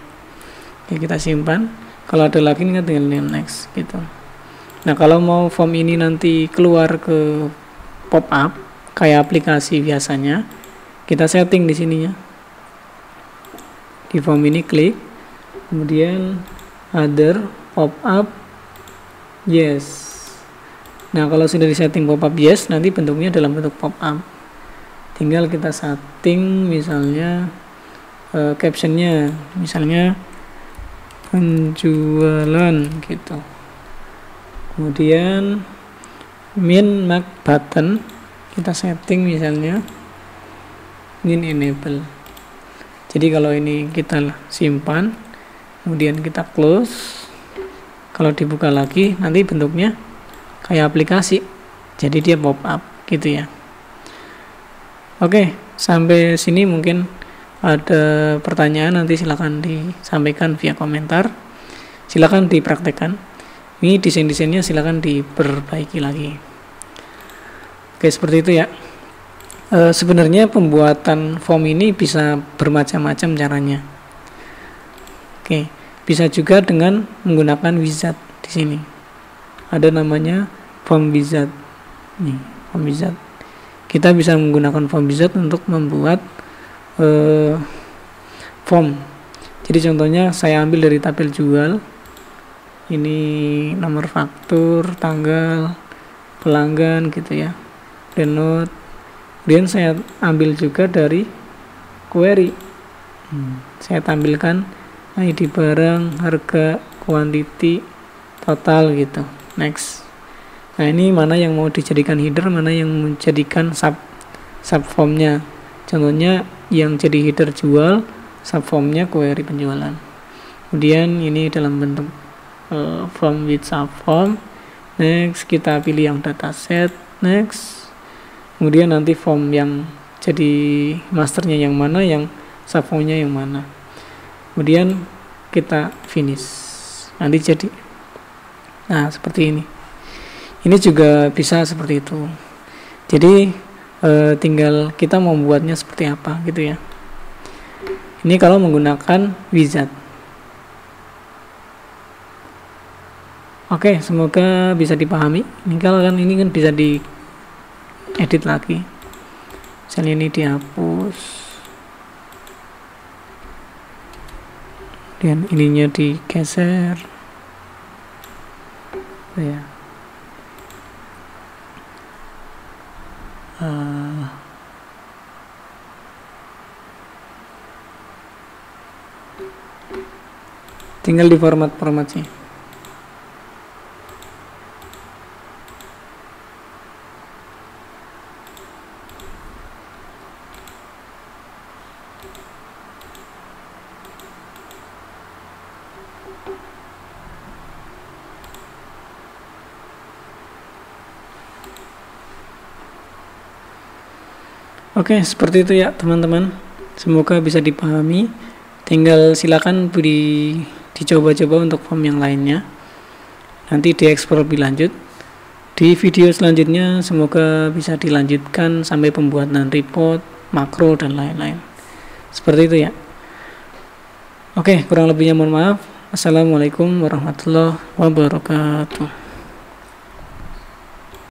Oke, kita simpan. Kalau ada lagi ini tinggal next gitu. Nah, kalau mau form ini nanti keluar ke pop up kayak aplikasi biasanya, kita setting di sininya. Di form ini klik, kemudian other pop up yes. Nah, kalau sudah disetting pop up yes, nanti bentuknya dalam bentuk pop up. Tinggal kita setting misalnya captionnya, misalnya penjualan gitu. Kemudian min mark button kita setting misalnya min enable. Jadi kalau ini kita simpan, kemudian kita close, kalau dibuka lagi nanti bentuknya kayak aplikasi, jadi dia pop up gitu ya. Oke, sampai sini mungkin ada pertanyaan, nanti silakan disampaikan via komentar, silakan dipraktekkan. Ini desain-desainnya silakan diperbaiki lagi. Oke, seperti itu ya. Sebenarnya pembuatan form ini bisa bermacam-macam caranya. Oke, bisa juga dengan menggunakan wizard di sini. Ada namanya form wizard. Nih, form wizard. Kita bisa menggunakan form wizard untuk membuat form. Jadi contohnya saya ambil dari tabel jual. Ini nomor faktur, tanggal, pelanggan gitu ya. Dan note. Kemudian saya ambil juga dari query. Saya tampilkan ID barang, harga, quantity, total gitu. Next. Nah, ini mana yang mau dijadikan header, mana yang menjadikan subformnya. Contohnya yang jadi header jual, subformnya query penjualan. Kemudian ini dalam bentuk form with subform. Next, kita pilih yang dataset. Next. Kemudian nanti form yang jadi masternya yang mana, yang subformnya yang mana. Kemudian kita finish. Nanti jadi. Nah, seperti ini. Ini juga bisa seperti itu. Jadi tinggal kita mau buatnya seperti apa gitu ya. Ini kalau menggunakan wizard. Oke, semoga bisa dipahami. Ini kalau kan ini kan bisa diedit lagi. Misalnya ini dihapus. Dan ininya digeser. Ya. Tinggal di format sih. Oke, seperti itu ya teman-teman. Semoga bisa dipahami. Tinggal silakan dicoba-coba untuk form yang lainnya. Nanti dieksplor lebih lanjut. Di video selanjutnya semoga bisa dilanjutkan sampai pembuatan report, makro dan lain-lain. Seperti itu ya. Oke, kurang lebihnya mohon maaf. Assalamualaikum warahmatullahi wabarakatuh.